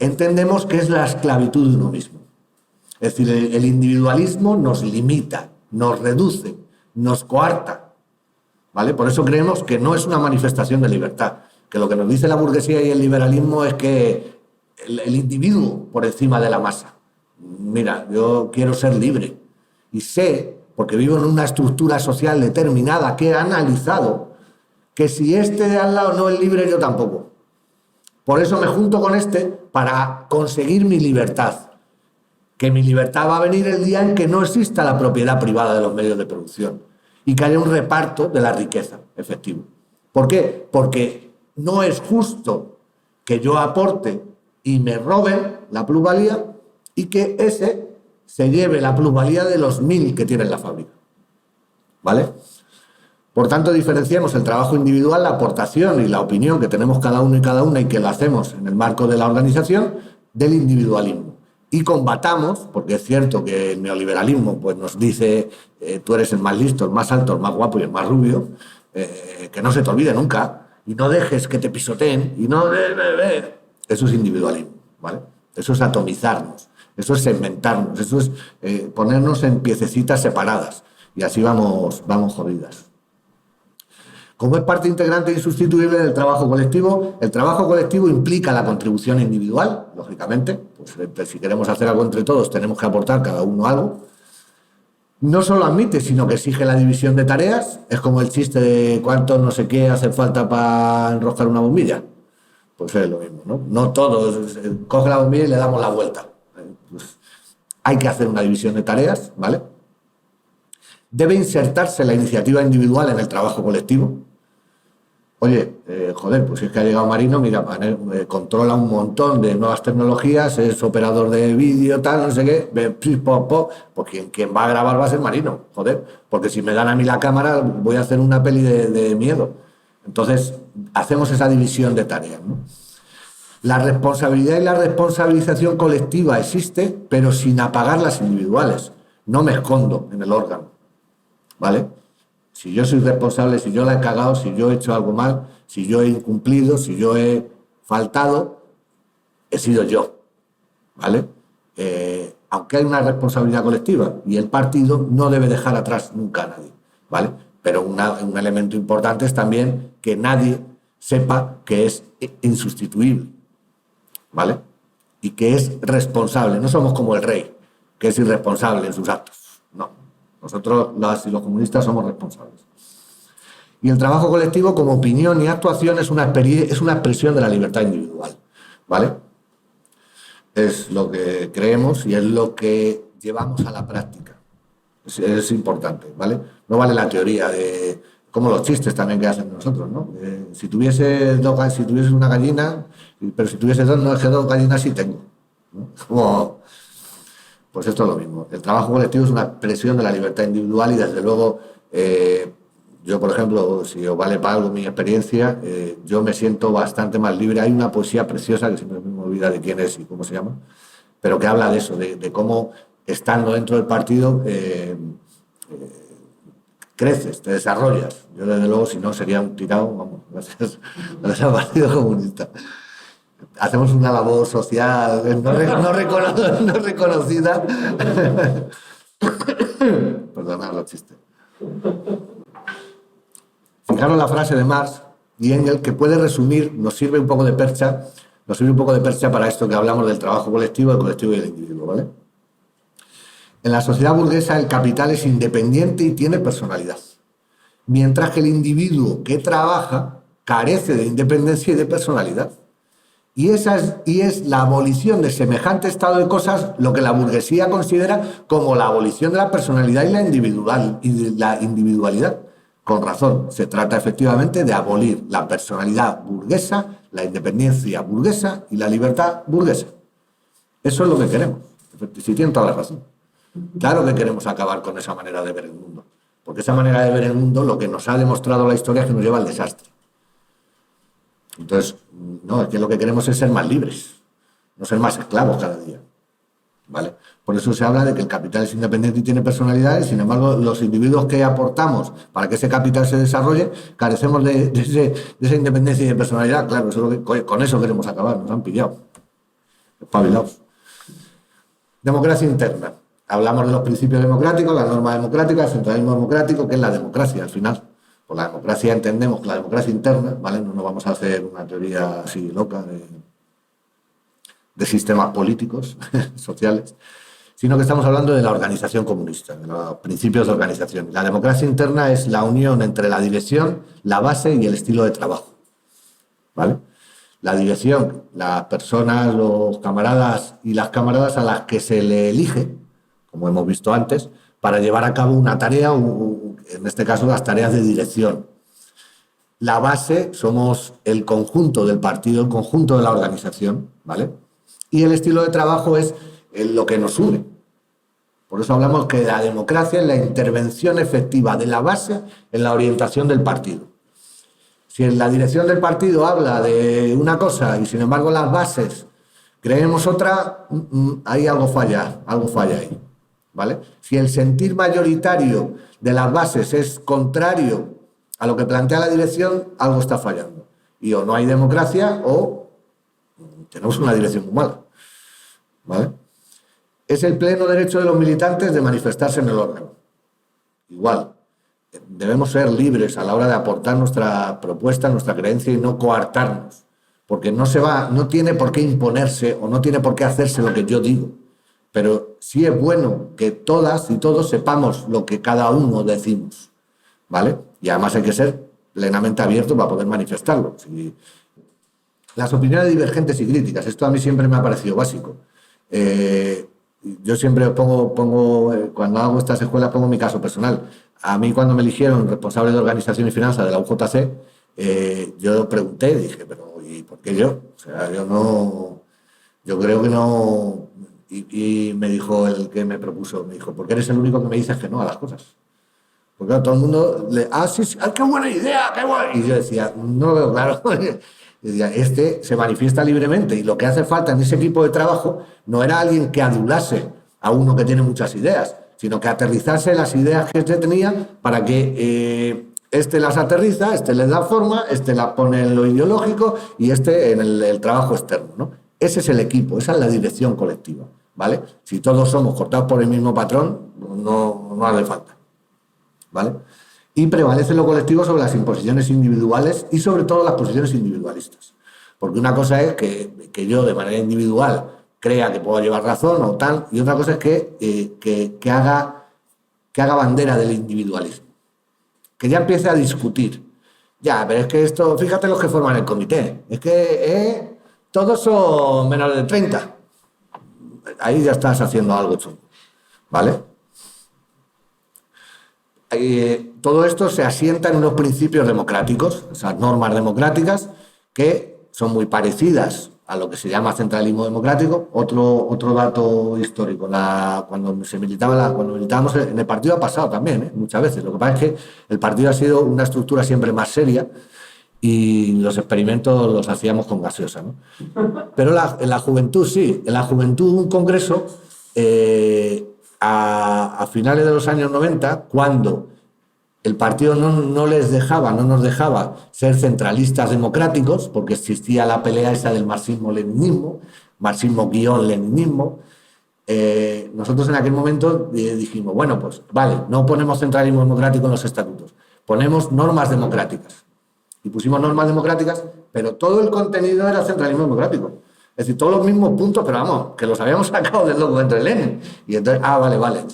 entendemos que es la esclavitud de uno mismo. Es decir, el individualismo nos limita, nos reduce, nos coarta, ¿vale? Por eso creemos que no es una manifestación de libertad, que lo que nos dice la burguesía y el liberalismo es que el individuo por encima de la masa. Mira, yo quiero ser libre y sé, porque vivo en una estructura social determinada que he analizado, que si este de al lado no es libre, yo tampoco. Por eso me junto con este para conseguir mi libertad. Que mi libertad va a venir el día en que no exista la propiedad privada de los medios de producción y que haya un reparto de la riqueza efectivo. ¿Por qué? Porque no es justo que yo aporte y me roben la plusvalía y que ese se lleve la plusvalía de los 1000 que tiene la fábrica. ¿Vale? Por tanto, diferenciemos el trabajo individual, la aportación y la opinión que tenemos cada uno y cada una y que lo hacemos en el marco de la organización, del individualismo. Y combatamos, porque es cierto que el neoliberalismo pues, nos dice tú eres el más listo, el más alto, el más guapo y el más rubio, que no se te olvide nunca y no dejes que te pisoteen y no... Eso es individualismo, ¿vale? Eso es atomizarnos, eso es segmentarnos, eso es ponernos en piececitas separadas y así vamos jodidas. Como es parte integrante e insustituible del trabajo colectivo, el trabajo colectivo implica la contribución individual, lógicamente, pues si queremos hacer algo entre todos tenemos que aportar cada uno algo. No solo admite, sino que exige la división de tareas, es como el chiste de cuánto no sé qué hace falta para enroscar una bombilla. Pues es lo mismo, ¿no? No todos, coge la bombilla y le damos la vuelta. Pues hay que hacer una división de tareas, ¿vale? Debe insertarse la iniciativa individual en el trabajo colectivo. Oye, joder, pues si es que ha llegado Marino, mira, controla un montón de nuevas tecnologías, es operador de vídeo, tal, no sé qué, pues quien va a grabar va a ser Marino, joder, porque si me dan a mí la cámara voy a hacer una peli de miedo. Entonces, hacemos esa división de tareas, ¿no? La responsabilidad y la responsabilización colectiva existe, pero sin apagar las individuales. No me escondo en el órgano, ¿vale? Si yo soy responsable, si yo la he cagado, si yo he hecho algo mal, si yo he incumplido, si yo he faltado, he sido yo, ¿vale? Aunque hay una responsabilidad colectiva y el partido no debe dejar atrás nunca a nadie, ¿vale? Pero un elemento importante es también que nadie sepa que es insustituible, ¿vale? Y que es responsable. No somos como el rey, que es irresponsable en sus actos. No. Nosotros, las y los comunistas, somos responsables. Y el trabajo colectivo, como opinión y actuación, es una expresión de la libertad individual, ¿vale? Es lo que creemos y es lo que llevamos a la práctica. Es importante, ¿vale? No vale la teoría de... como los chistes también que hacen nosotros, ¿no? Si tuviese una gallina, pero si tuviese dos, no es que dos gallinas sí tengo, ¿no? Como, pues esto es lo mismo. El trabajo colectivo es una expresión de la libertad individual y desde luego yo, por ejemplo, si os vale para algo mi experiencia, yo me siento bastante más libre. Hay una poesía preciosa que siempre me olvida de quién es y cómo se llama, pero que habla de eso, de cómo estando dentro del partido creces, te desarrollas. Yo, desde luego, si no, sería un tirado, vamos, gracias al Partido Comunista. Hacemos una labor social no reconocida. Perdonad los chistes. Fijaros la frase de Marx y Engels, que puede resumir, nos sirve un poco de percha para esto que hablamos del trabajo colectivo, del colectivo y del individuo, ¿vale? En la sociedad burguesa el capital es independiente y tiene personalidad, mientras que el individuo que trabaja carece de independencia y de personalidad. Y es la abolición de semejante estado de cosas lo que la burguesía considera como la abolición de la personalidad y la individualidad. Con razón, se trata efectivamente de abolir la personalidad burguesa, la independencia burguesa y la libertad burguesa. Eso es lo que queremos. Si tienen toda la razón. Claro que queremos acabar con esa manera de ver el mundo, porque esa manera de ver el mundo lo que nos ha demostrado la historia es que nos lleva al desastre. Entonces, no, es que lo que queremos es ser más libres, no ser más esclavos cada día, ¿vale? Por eso se habla de que el capital es independiente y tiene personalidad, y sin embargo los individuos que aportamos para que ese capital se desarrolle carecemos de esa independencia y de personalidad. Claro, eso es lo que, con eso queremos acabar, nos han pillado, espabilados. Democracia interna. Hablamos de los principios democráticos, la norma democrática, el centralismo democrático, que es la democracia al final. Por la democracia entendemos que la democracia interna, ¿vale? No nos vamos a hacer una teoría así loca de sistemas políticos, sociales, sino que estamos hablando de la organización comunista, de los principios de organización. La democracia interna es la unión entre la dirección, la base y el estilo de trabajo, ¿vale? La dirección, las personas, los camaradas y las camaradas a las que se le elige, como hemos visto antes, para llevar a cabo una tarea, en este caso las tareas de dirección. La base somos el conjunto del partido, el conjunto de la organización, ¿vale? Y el estilo de trabajo es lo que nos une. Por eso hablamos que la democracia es la intervención efectiva de la base en la orientación del partido. Si en la dirección del partido habla de una cosa y sin embargo las bases creemos otra, ahí algo falla ahí, ¿vale? Si el sentir mayoritario de las bases es contrario a lo que plantea la dirección, algo está fallando. Y o no hay democracia o tenemos una dirección muy mala, ¿vale? Es el pleno derecho de los militantes de manifestarse en el órgano. Igual, debemos ser libres a la hora de aportar nuestra propuesta, nuestra creencia y no coartarnos, porque no tiene por qué imponerse o no tiene por qué hacerse lo que yo digo. Pero sí es bueno que todas y todos sepamos lo que cada uno decimos, ¿vale? Y además hay que ser plenamente abierto para poder manifestarlo. Sí. Las opiniones divergentes y críticas, esto a mí siempre me ha parecido básico. Yo siempre cuando hago estas escuelas pongo mi caso personal. A mí cuando me eligieron responsable de organización y finanzas de la UJC, yo pregunté, dije, pero ¿y por qué yo? O sea, yo creo que no... Y me dijo el que me propuso, me dijo, porque eres el único que me dices que no a las cosas. Porque claro, todo el mundo sí, qué buena idea, qué buena. Y yo decía, no lo veo claro. Y decía, se manifiesta libremente y lo que hace falta en ese equipo de trabajo no era alguien que adulase a uno que tiene muchas ideas, sino que aterrizase las ideas que este tenía para que este las aterriza, este les da forma, este las pone en lo ideológico y este en el trabajo externo, ¿no? Ese es el equipo, esa es la dirección colectiva, ¿vale? Si todos somos cortados por el mismo patrón, no hace falta, ¿vale? y prevalece lo colectivo sobre las imposiciones individuales y sobre todo las posiciones individualistas. Porque una cosa es que yo de manera individual crea que puedo llevar razón o tal, y otra cosa es que haga bandera del individualismo, que ya empiece a discutir. Ya, pero es que esto, fíjate los que forman el comité, es que todos son menores de 30. Ahí ya estás haciendo algo chungo, ¿vale? Todo esto se asienta en unos principios democráticos, esas normas democráticas que son muy parecidas a lo que se llama centralismo democrático. Otro dato histórico, cuando militábamos en el partido ha pasado también, muchas veces. Lo que pasa es que el partido ha sido una estructura siempre más seria y los experimentos los hacíamos con gaseosa, ¿no? Pero en la juventud sí, en la juventud un congreso a finales de los años 90, cuando el partido no nos dejaba ser centralistas democráticos, porque existía la pelea esa del marxismo-leninismo, marxismo-leninismo. Nosotros en aquel momento dijimos, bueno, pues vale, no ponemos centralismo democrático en los estatutos, ponemos normas democráticas. Y pusimos normas democráticas, pero todo el contenido era centralismo democrático. Es decir, todos los mismos puntos, pero vamos, que los habíamos sacado del documento de Lenin. Y entonces, vale.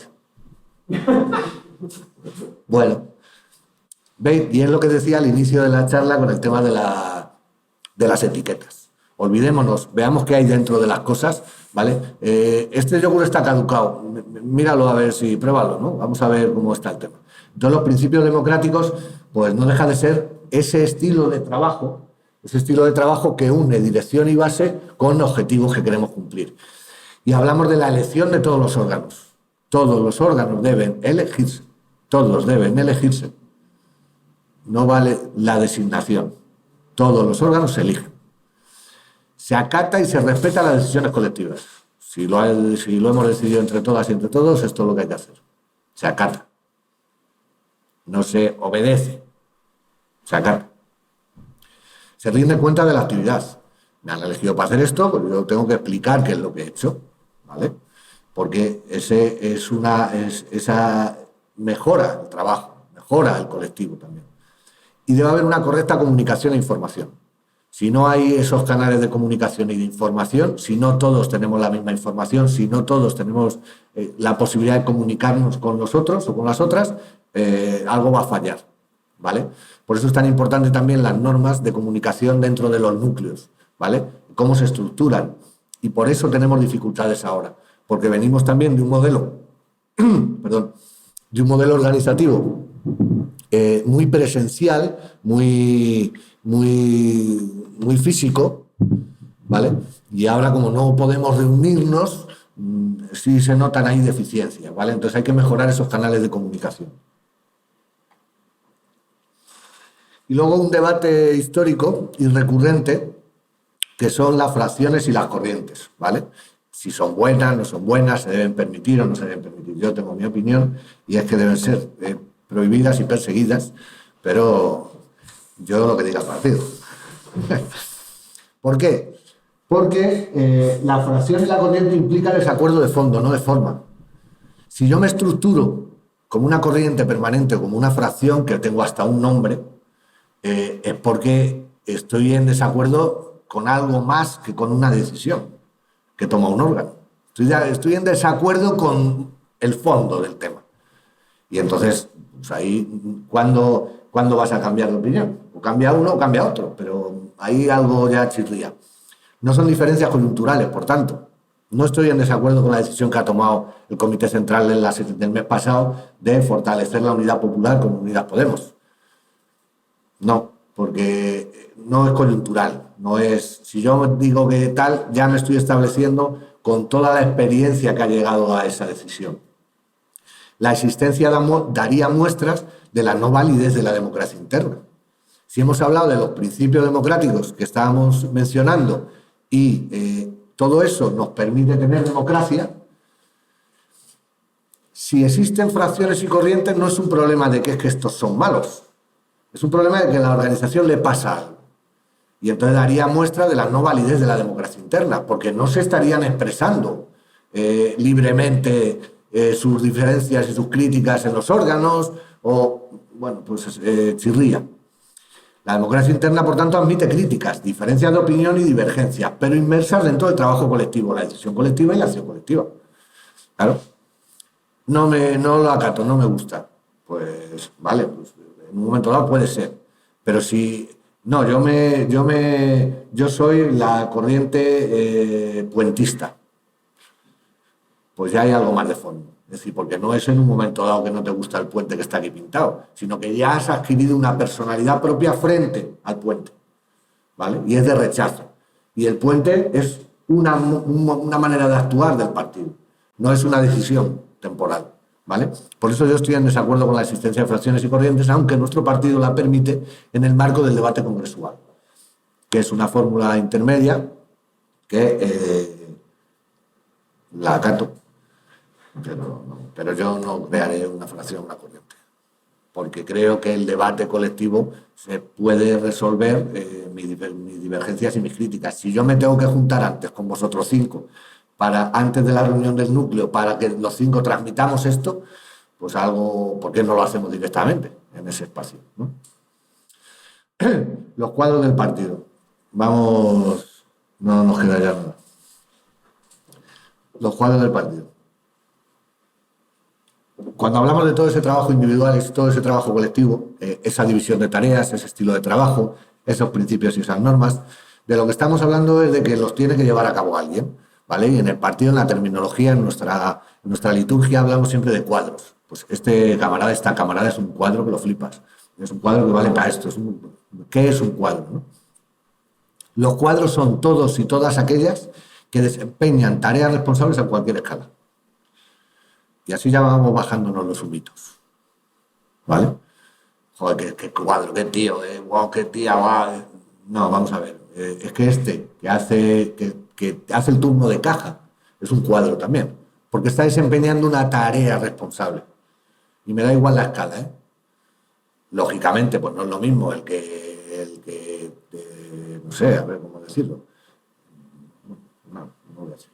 Bueno, ¿veis? Y es lo que decía al inicio de la charla con el tema de las etiquetas. Olvidémonos, veamos qué hay dentro de las cosas, ¿vale? Este yogur está caducado, míralo a ver si, pruébalo, ¿no? Vamos a ver cómo está el tema. Entonces, los principios democráticos, pues no deja de ser ese estilo de trabajo que une dirección y base con objetivos que queremos cumplir. Y hablamos de la elección de todos los órganos. Todos los órganos deben elegirse. Todos deben elegirse. No vale la designación. Todos los órganos se eligen. Se acata y se respeta las decisiones colectivas. Si lo hemos decidido entre todas y entre todos, esto es lo que hay que hacer. Se acata. No se obedece. Se acata. Se rinde cuenta de la actividad. Me han elegido para hacer esto, pues yo tengo que explicar qué es lo que he hecho, ¿vale? Porque esa mejora el trabajo, mejora el colectivo también. Y debe haber una correcta comunicación e información. Si no hay esos canales de comunicación y de información, si no todos tenemos la misma información, si no todos tenemos la posibilidad de comunicarnos con los otros o con las otras, algo va a fallar, ¿vale? Por eso es tan importante también las normas de comunicación dentro de los núcleos, ¿vale? Cómo se estructuran. Y por eso tenemos dificultades ahora, porque venimos también de un modelo, de un modelo organizativo muy presencial, muy físico, ¿vale? Y ahora, como no podemos reunirnos, sí se notan ahí deficiencias, ¿vale? Entonces hay que mejorar esos canales de comunicación. Y luego un debate histórico y recurrente, que son las fracciones y las corrientes, ¿vale? Si son buenas, no son buenas, se deben permitir o no se deben permitir. Yo tengo mi opinión y es que deben ser prohibidas y perseguidas, pero yo lo que diga el partido. ¿Por qué? Porque la fracción y la corriente implican desacuerdo de fondo, no de forma. Si yo me estructuro como una corriente permanente, como una fracción que tengo hasta un nombre, es porque estoy en desacuerdo con algo más que con una decisión que toma un órgano. Estoy en desacuerdo con el fondo del tema. Y entonces, pues ahí, ¿cuándo vas a cambiar de opinión? O cambia uno o cambia otro, pero ahí algo ya chirría. No son diferencias coyunturales, por tanto. No estoy en desacuerdo con la decisión que ha tomado el Comité Central del mes pasado de fortalecer la unidad popular con Unidas Podemos. No, porque no es coyuntural. No es, si yo digo que tal, ya me estoy estableciendo con toda la experiencia que ha llegado a esa decisión. La existencia daría muestras de la no validez de la democracia interna. Si hemos hablado de los principios democráticos que estábamos mencionando y todo eso nos permite tener democracia, si existen fracciones y corrientes no es un problema de que es que estos son malos, es un problema de que a la organización le pasa algo. Y entonces daría muestra de la no validez de la democracia interna, porque no se estarían expresando libremente sus diferencias y sus críticas en los órganos, o bueno, pues chirría. La democracia interna, por tanto, admite críticas, diferencias de opinión y divergencias, pero inmersas dentro del trabajo colectivo, la decisión colectiva y la acción colectiva. Claro, no lo acato, no me gusta. Pues vale, pues en un momento dado puede ser. Pero si no, yo soy la corriente puentista, pues ya hay algo más de fondo. Es decir, porque no es en un momento dado que no te gusta el puente que está aquí pintado, sino que ya has adquirido una personalidad propia frente al puente, ¿vale? Y es de rechazo. Y el puente es una manera de actuar del partido, no es una decisión temporal, ¿vale? Por eso yo estoy en desacuerdo con la existencia de fracciones y corrientes, aunque nuestro partido la permite en el marco del debate congresual, que es una fórmula intermedia que la acato. Pero yo no crearé una fracción, una corriente, porque creo que el debate colectivo se puede resolver mis divergencias y mis críticas. Si yo me tengo que juntar antes con vosotros 5, antes de la reunión del núcleo, para que los 5 transmitamos esto, pues algo, ¿por qué no lo hacemos directamente en ese espacio, ¿no? Los cuadros del partido. Vamos, no nos queda ya nada. Los cuadros del partido. Cuando hablamos de todo ese trabajo individual y todo ese trabajo colectivo, esa división de tareas, ese estilo de trabajo, esos principios y esas normas, de lo que estamos hablando es de que los tiene que llevar a cabo alguien, ¿vale? Y en el partido, en la terminología, en nuestra liturgia, hablamos siempre de cuadros. Pues esta camarada es un cuadro que lo flipas. Es un cuadro que vale para esto. ¿Qué es un cuadro, no? Los cuadros son todos y todas aquellas que desempeñan tareas responsables a cualquier escala. Y así ya vamos bajándonos los humitos, ¿vale? Joder, qué cuadro, qué tío, wow, qué tía, wow. No, vamos a ver. Es que que hace el turno de caja es un cuadro también, porque está desempeñando una tarea responsable. Y me da igual la escala, ¿eh? Lógicamente, pues no es lo mismo no sé, a ver cómo decirlo. No voy a decir.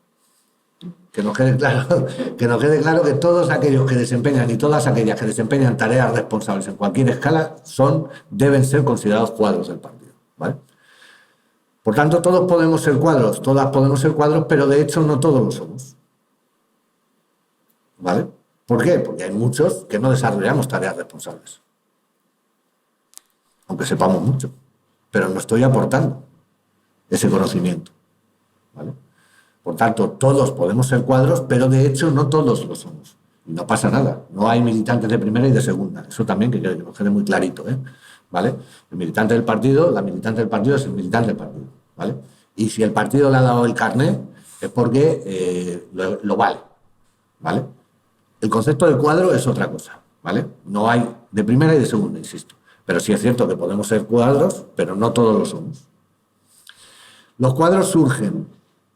Que nos quede claro que todos aquellos que desempeñan y todas aquellas que desempeñan tareas responsables en cualquier escala deben ser considerados cuadros del partido, ¿vale? Por tanto, todos podemos ser cuadros, todas podemos ser cuadros, pero de hecho no todos lo somos, ¿vale? ¿Por qué? Porque hay muchos que no desarrollamos tareas responsables, aunque sepamos mucho, pero no estoy aportando ese conocimiento, ¿vale? Por tanto, todos podemos ser cuadros, pero de hecho no todos lo somos. Y no pasa nada. No hay militantes de primera y de segunda. Eso también que nos quede muy clarito, ¿eh? ¿Vale? El militante del partido, la militante del partido es el militante del partido, ¿vale? Y si el partido le ha dado el carné es porque lo vale, ¿vale? El concepto de cuadro es otra cosa, ¿vale? No hay de primera y de segunda, insisto. Pero sí es cierto que podemos ser cuadros, pero no todos lo somos. Los cuadros surgen,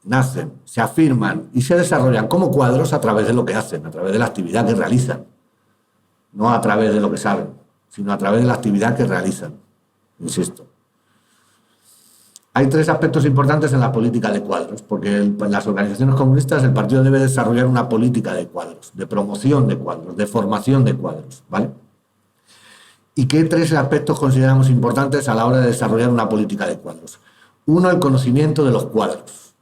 nacen, se afirman y se desarrollan como cuadros a través de lo que hacen, a través de la actividad que realizan. No a través de lo que saben, sino a través de la actividad que realizan. Insisto. Hay 3 aspectos importantes en la política de cuadros, porque en las organizaciones comunistas el partido debe desarrollar una política de cuadros, de promoción de cuadros, de formación de cuadros, ¿vale? ¿Y qué 3 aspectos consideramos importantes a la hora de desarrollar una política de cuadros? 1, el conocimiento de los cuadros.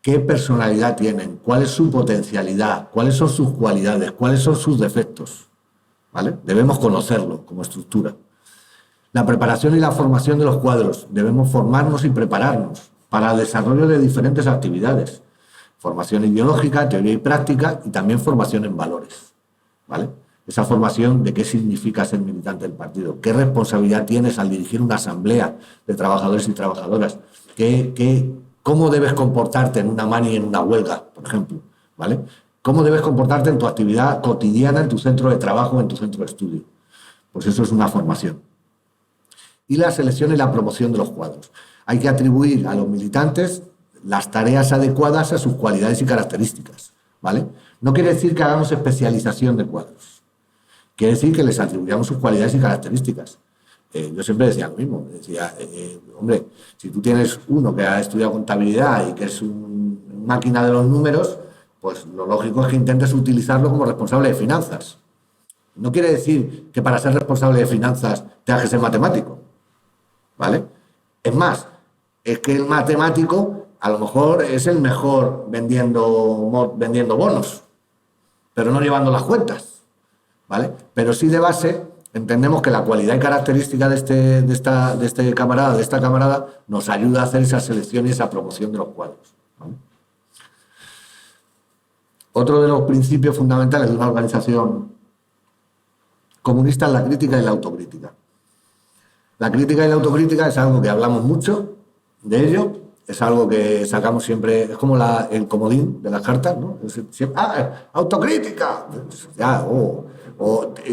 ¿Qué personalidad tienen? ¿Cuál es su potencialidad? ¿Cuáles son sus cualidades? ¿Cuáles son sus defectos? ¿Vale? Debemos conocerlo como estructura. La preparación y la formación de los cuadros. Debemos formarnos y prepararnos para el desarrollo de diferentes actividades. Formación ideológica, teoría y práctica, y también formación en valores, ¿vale? Esa formación de qué significa ser militante del partido, qué responsabilidad tienes al dirigir una asamblea de trabajadores y trabajadoras, cómo debes comportarte en una mani y en una huelga, por ejemplo, ¿vale? Cómo debes comportarte en tu actividad cotidiana, en tu centro de trabajo, en tu centro de estudio. Pues eso es una formación. Y la selección y la promoción de los cuadros. Hay que atribuir a los militantes las tareas adecuadas a sus cualidades y características, ¿vale? No quiere decir que hagamos especialización de cuadros. Quiere decir que les atribuyamos sus cualidades y características. Yo siempre decía lo mismo. Decía, hombre, si tú tienes uno que ha estudiado contabilidad y que es una máquina de los números, pues lo lógico es que intentes utilizarlo como responsable de finanzas. No quiere decir que para ser responsable de finanzas tengas que ser matemático, ¿vale? Es más, es que el matemático a lo mejor es el mejor vendiendo bonos, pero no llevando las cuentas, ¿vale? Pero sí de base entendemos que la cualidad y característica de este camarada, de esta camarada, nos ayuda a hacer esa selección y esa promoción de los cuadros, ¿vale? Otro de los principios fundamentales de una organización comunista es la crítica y la autocrítica. La crítica y la autocrítica es algo que hablamos mucho de ello, es algo que sacamos siempre, es como el comodín de las cartas, ¿no? Autocrítica, ya, o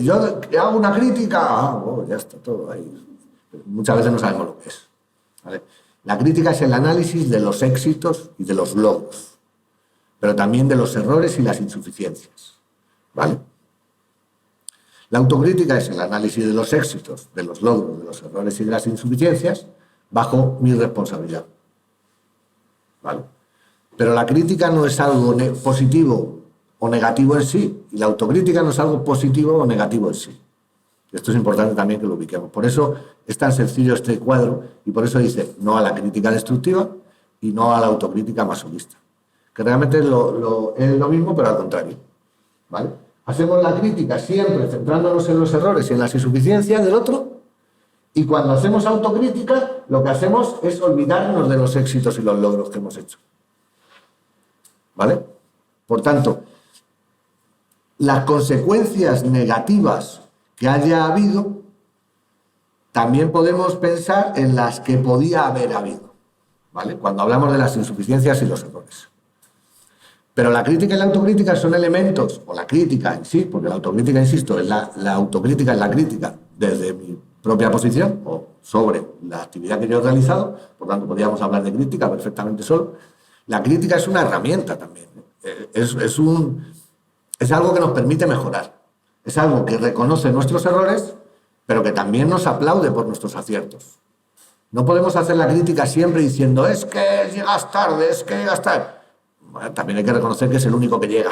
yo hago una crítica, ya está todo ahí. Muchas veces no sabemos lo que es, ¿vale? La crítica es el análisis de los éxitos y de los logros, pero también de los errores y las insuficiencias, ¿vale? La autocrítica es el análisis de los éxitos, de los logros, de los errores y de las insuficiencias bajo mi responsabilidad, ¿vale? Pero la crítica no es algo positivo o negativo en sí, y la autocrítica no es algo positivo o negativo en sí. Esto es importante también que lo ubiquemos. Por eso es tan sencillo este cuadro, y por eso dice no a la crítica destructiva y no a la autocrítica masoquista, que realmente es lo mismo, pero al contrario, ¿vale? Hacemos la crítica siempre centrándonos en los errores y en las insuficiencias del otro, y cuando hacemos autocrítica lo que hacemos es olvidarnos de los éxitos y los logros que hemos hecho, ¿vale? Por tanto, las consecuencias negativas que haya habido, también podemos pensar en las que podía haber habido, ¿vale? Cuando hablamos de las insuficiencias y los errores. Pero la crítica y la autocrítica son elementos, o la crítica en sí, porque la autocrítica, insisto, es la autocrítica es la crítica desde mi propia posición o sobre la actividad que yo he realizado, por tanto podríamos hablar de crítica perfectamente solo. La crítica es una herramienta también, es algo que nos permite mejorar, es algo que reconoce nuestros errores, pero que también nos aplaude por nuestros aciertos. No podemos hacer la crítica siempre diciendo es que llegas tarde, es que llegas tarde. Bueno, también hay que reconocer que es el único que llega,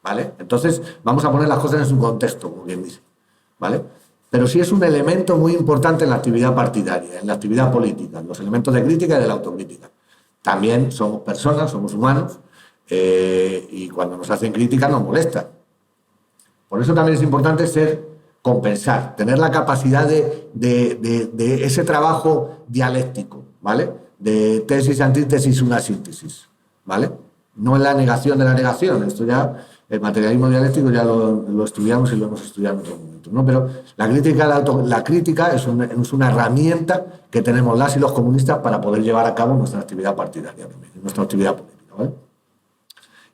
¿vale? Entonces vamos a poner las cosas en su contexto, como bien dice, ¿vale? Pero sí es un elemento muy importante en la actividad partidaria, en la actividad política, en los elementos de crítica y de la autocrítica. También somos personas, somos humanos, y cuando nos hacen crítica nos molesta. Por eso también es importante compensar, tener la capacidad de ese trabajo dialéctico, ¿vale? De tesis, antítesis, una síntesis, ¿vale? No es la negación de la negación. Esto ya, el materialismo dialéctico ya lo estudiamos y lo hemos estudiado en otros momentos, ¿no? Pero la crítica es una herramienta que tenemos las y los comunistas para poder llevar a cabo nuestra actividad partidaria, nuestra actividad política, ¿vale?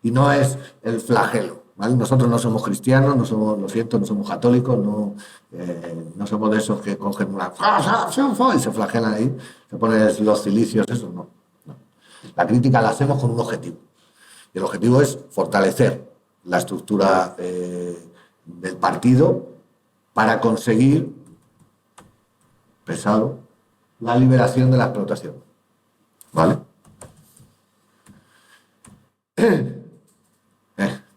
Y no es el flagelo, ¿vale? Nosotros no somos cristianos, no somos, lo siento, no somos católicos, no somos de esos que cogen una y se flagelan ahí, se ponen los cilicios, eso no. La crítica la hacemos con un objetivo. Y el objetivo es fortalecer la estructura del partido para conseguir, la liberación de la explotación, ¿vale?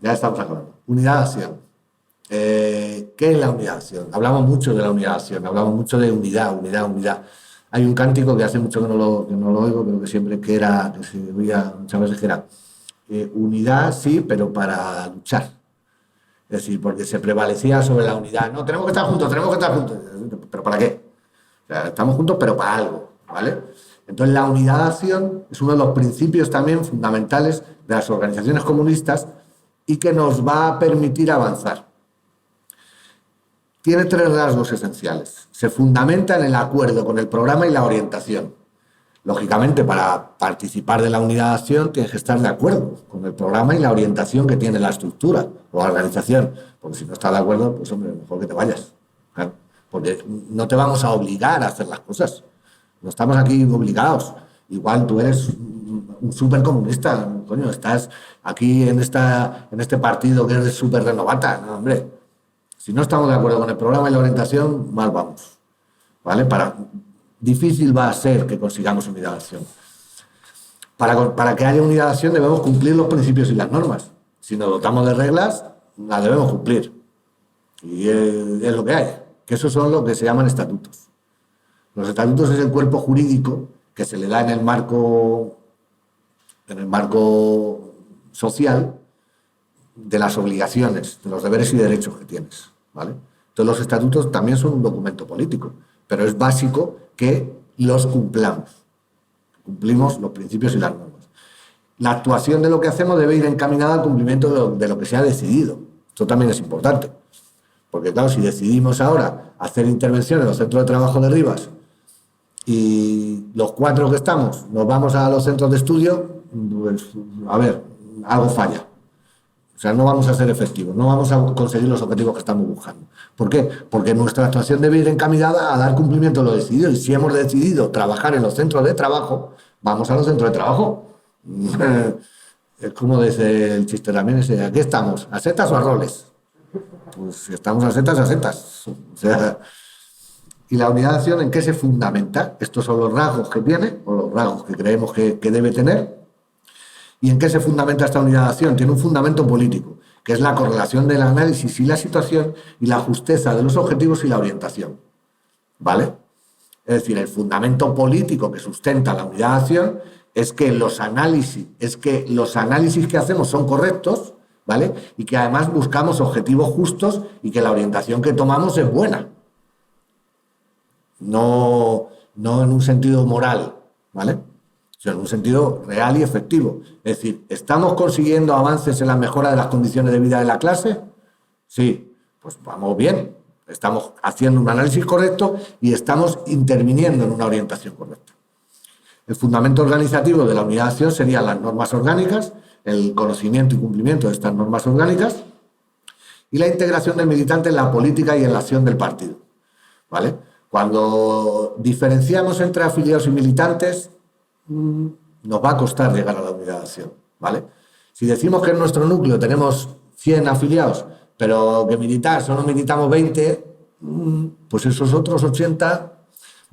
Ya estamos acabando. Unidad de acción. ¿Qué es la unidad de acción? Hablamos mucho de la unidad de acción, hablamos mucho de unidad. Hay un cántico que hace mucho que no lo oigo, pero que siempre que se oía muchas veces que era unidad sí, pero para luchar. Es decir, porque se prevalecía sobre la unidad. No, tenemos que estar juntos. ¿Pero para qué? O sea, estamos juntos, pero para algo, ¿vale? Entonces, la unidad de acción es uno de los principios también fundamentales de las organizaciones comunistas y que nos va a permitir avanzar. Tiene 3 rasgos esenciales. Se fundamenta en el acuerdo con el programa y la orientación. Lógicamente, para participar de la unidad de acción tienes que estar de acuerdo con el programa y la orientación que tiene la estructura o la organización. Porque si no estás de acuerdo, pues hombre, mejor que te vayas. Claro. Porque no te vamos a obligar a hacer las cosas. No estamos aquí obligados. Igual tú eres un súper comunista, coño, estás aquí en este partido que eres súper renovata. No, hombre, si no estamos de acuerdo con el programa y la orientación, mal vamos, ¿vale? Difícil va a ser que consigamos unidad de acción. Para que haya unidad de acción debemos cumplir los principios y las normas. Si nos dotamos de reglas, las debemos cumplir, Y es lo que hay, que esos son lo que se llaman estatutos. Los estatutos es el cuerpo jurídico que se le da en el marco social de las obligaciones, de los deberes y derechos que tienes, ¿vale? Entonces los estatutos también son un documento político, pero es básico que los cumplamos. Cumplimos los principios y las normas. La actuación de lo que hacemos debe ir encaminada al cumplimiento de lo que se ha decidido. Esto también es importante. Porque claro, si decidimos ahora hacer intervención en los centros de trabajo de Rivas y los 4 que estamos nos vamos a los centros de estudio, pues, a ver, algo falla. O sea, no vamos a ser efectivos, no vamos a conseguir los objetivos que estamos buscando. ¿Por qué? Porque nuestra actuación debe ir encaminada a dar cumplimiento a lo decidido. Y si hemos decidido trabajar en los centros de trabajo, vamos a los centros de trabajo. Es como dice el chiste también, ¿aquí estamos? ¿A setas o a roles? Pues si estamos a setas, a setas. O sea, ¿y la unidad de acción en qué se fundamenta? Estos son los rasgos que tiene, o los rasgos que creemos que debe tener. ¿Y en qué se fundamenta esta unidad de acción? Tiene un fundamento político, que es la correlación del análisis y la situación y la justeza de los objetivos y la orientación. ¿Vale? Es decir, el fundamento político que sustenta la unidad de acción es que los análisis que hacemos son correctos, ¿vale? Y que además buscamos objetivos justos y que la orientación que tomamos es buena. No en un sentido moral, ¿vale? Sino en un sentido real y efectivo. Es decir, ¿estamos consiguiendo avances en la mejora de las condiciones de vida de la clase? Sí, pues vamos bien. Estamos haciendo un análisis correcto y estamos interviniendo en una orientación correcta. El fundamento organizativo de la unidad de acción serían las normas orgánicas, el conocimiento y cumplimiento de estas normas orgánicas y la integración del militante en la política y en la acción del partido. ¿Vale? Cuando diferenciamos entre afiliados y militantes, nos va a costar llegar a la unidad de acción, ¿vale? Si decimos que en nuestro núcleo tenemos 100 afiliados, pero que militar solo militamos 20, pues esos otros 80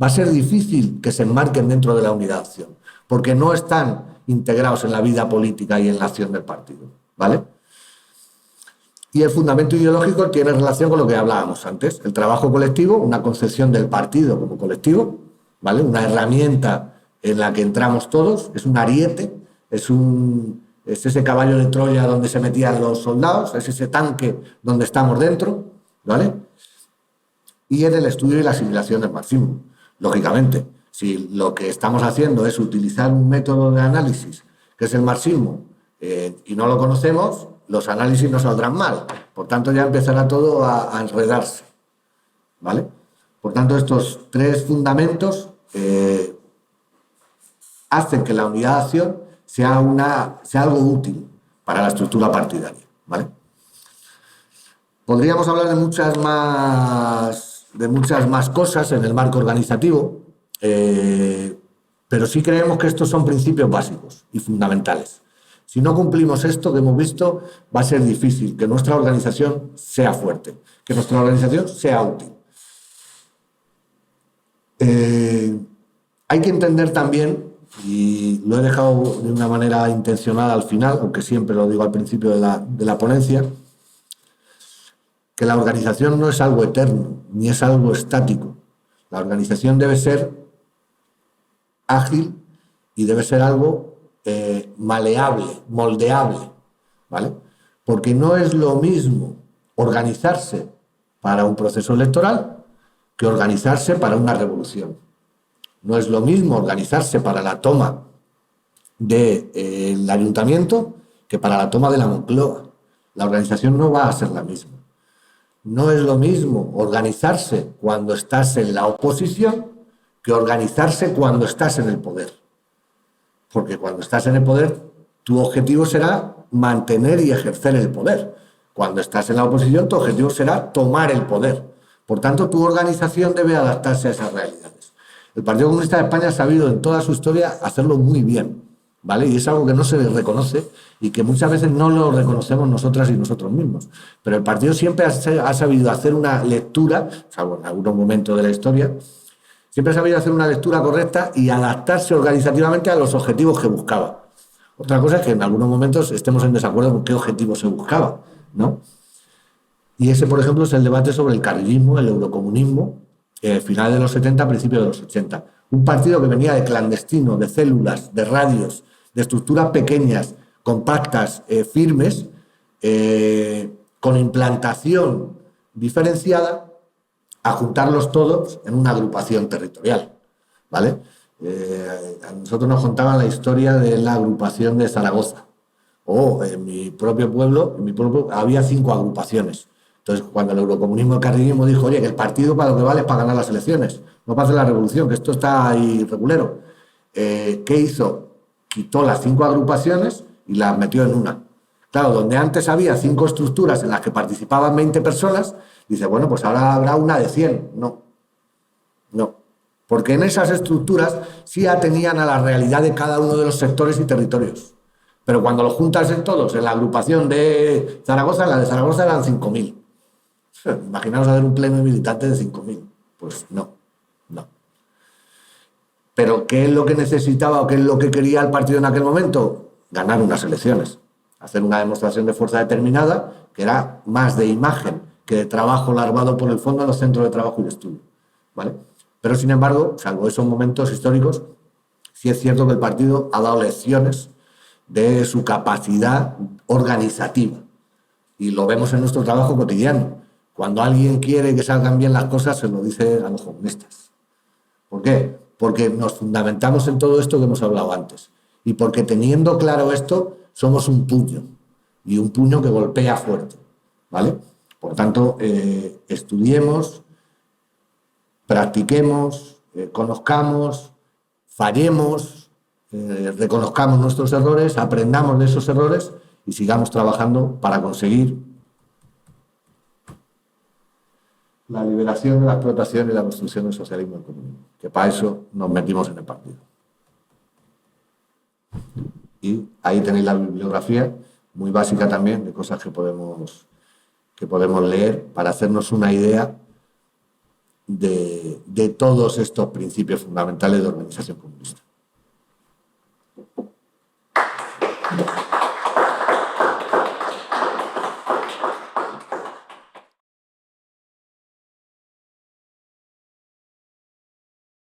va a ser difícil que se enmarquen dentro de la unidad de acción, porque no están integrados en la vida política y en la acción del partido, ¿vale? Y el fundamento ideológico tiene relación con lo que hablábamos antes, el trabajo colectivo, una concepción del partido como colectivo, ¿vale? Una herramienta en la que entramos todos, es un ariete, es ese caballo de Troya donde se metían los soldados, es ese tanque donde estamos dentro, ¿vale? Y en el estudio y la asimilación del marxismo. Lógicamente, si lo que estamos haciendo es utilizar un método de análisis, que es el marxismo, y no lo conocemos, los análisis nos saldrán mal. Por tanto, ya empezará todo a enredarse, ¿vale? Por tanto, estos 3 fundamentos hacen que la unidad de acción sea algo útil para la estructura partidaria, ¿vale? Podríamos hablar de muchas más cosas en el marco organizativo, pero sí creemos que estos son principios básicos y fundamentales. Si no cumplimos esto que hemos visto, va a ser difícil que nuestra organización sea fuerte, que nuestra organización sea útil. Hay que entender también, y lo he dejado de una manera intencionada al final, aunque siempre lo digo al principio de la ponencia, que la organización no es algo eterno, ni es algo estático. La organización debe ser ágil y debe ser algo maleable, moldeable, ¿vale? Porque no es lo mismo organizarse para un proceso electoral que organizarse para una revolución. No es lo mismo organizarse para la toma del ayuntamiento que para la toma de la Moncloa. La organización no va a ser la misma. No es lo mismo organizarse cuando estás en la oposición que organizarse cuando estás en el poder. Porque cuando estás en el poder, tu objetivo será mantener y ejercer el poder. Cuando estás en la oposición, tu objetivo será tomar el poder. Por tanto, tu organización debe adaptarse a esas realidades. El Partido Comunista de España ha sabido en toda su historia hacerlo muy bien, ¿vale? Y es algo que no se reconoce y que muchas veces no lo reconocemos nosotras y nosotros mismos. Pero el partido siempre ha sabido hacer una lectura, salvo en algunos momentos de la historia, siempre ha sabido hacer una lectura correcta y adaptarse organizativamente a los objetivos que buscaba. Otra cosa es que en algunos momentos estemos en desacuerdo con qué objetivo se buscaba, ¿no? Y ese, por ejemplo, es el debate sobre el carrillismo, el eurocomunismo, finales de los 70, principios de los 80. Un partido que venía de clandestino, de células, de radios, de estructuras pequeñas, compactas, firmes, con implantación diferenciada, a juntarlos todos en una agrupación territorial, ¿vale? A nosotros nos contaban la historia de la agrupación de Zaragoza. O en mi propio pueblo, había 5 agrupaciones. Entonces, cuando el eurocomunismo y el carrillismo dijo, oye, que el partido para lo que vale es para ganar las elecciones, no para hacer la revolución, que esto está ahí regulero. ¿Qué hizo? Quitó las 5 agrupaciones y las metió en una. Claro, donde antes había 5 estructuras en las que participaban 20 personas, dice, bueno, pues ahora habrá una de 100. No, no. Porque en esas estructuras sí atenían a la realidad de cada uno de los sectores y territorios. Pero cuando los juntas en todos, en la agrupación de Zaragoza, en la de Zaragoza eran 5.000. Imaginaos hacer un pleno de militantes de 5.000. Pues no, no. Pero ¿qué es lo que necesitaba o qué es lo que quería el partido en aquel momento? Ganar unas elecciones. Hacer una demostración de fuerza determinada, que era más de imagen que de trabajo larvado por el fondo en los centros de trabajo y de estudio, ¿vale? Pero, sin embargo, salvo esos momentos históricos, sí es cierto que el partido ha dado lecciones de su capacidad organizativa. Y lo vemos en nuestro trabajo cotidiano. Cuando alguien quiere que salgan bien las cosas, se lo dice a los comunistas. ¿Por qué? Porque nos fundamentamos en todo esto que hemos hablado antes. Y porque teniendo claro esto, somos un puño. Y un puño que golpea fuerte, ¿vale? Por tanto, estudiemos, practiquemos, conozcamos, fallemos, reconozcamos nuestros errores, aprendamos de esos errores y sigamos trabajando para conseguir la liberación de la explotación y la construcción del socialismo y el comunismo, que para eso nos metimos en el partido. Y ahí tenéis la bibliografía, muy básica también, de cosas que podemos leer para hacernos una idea de todos estos principios fundamentales de organización comunista.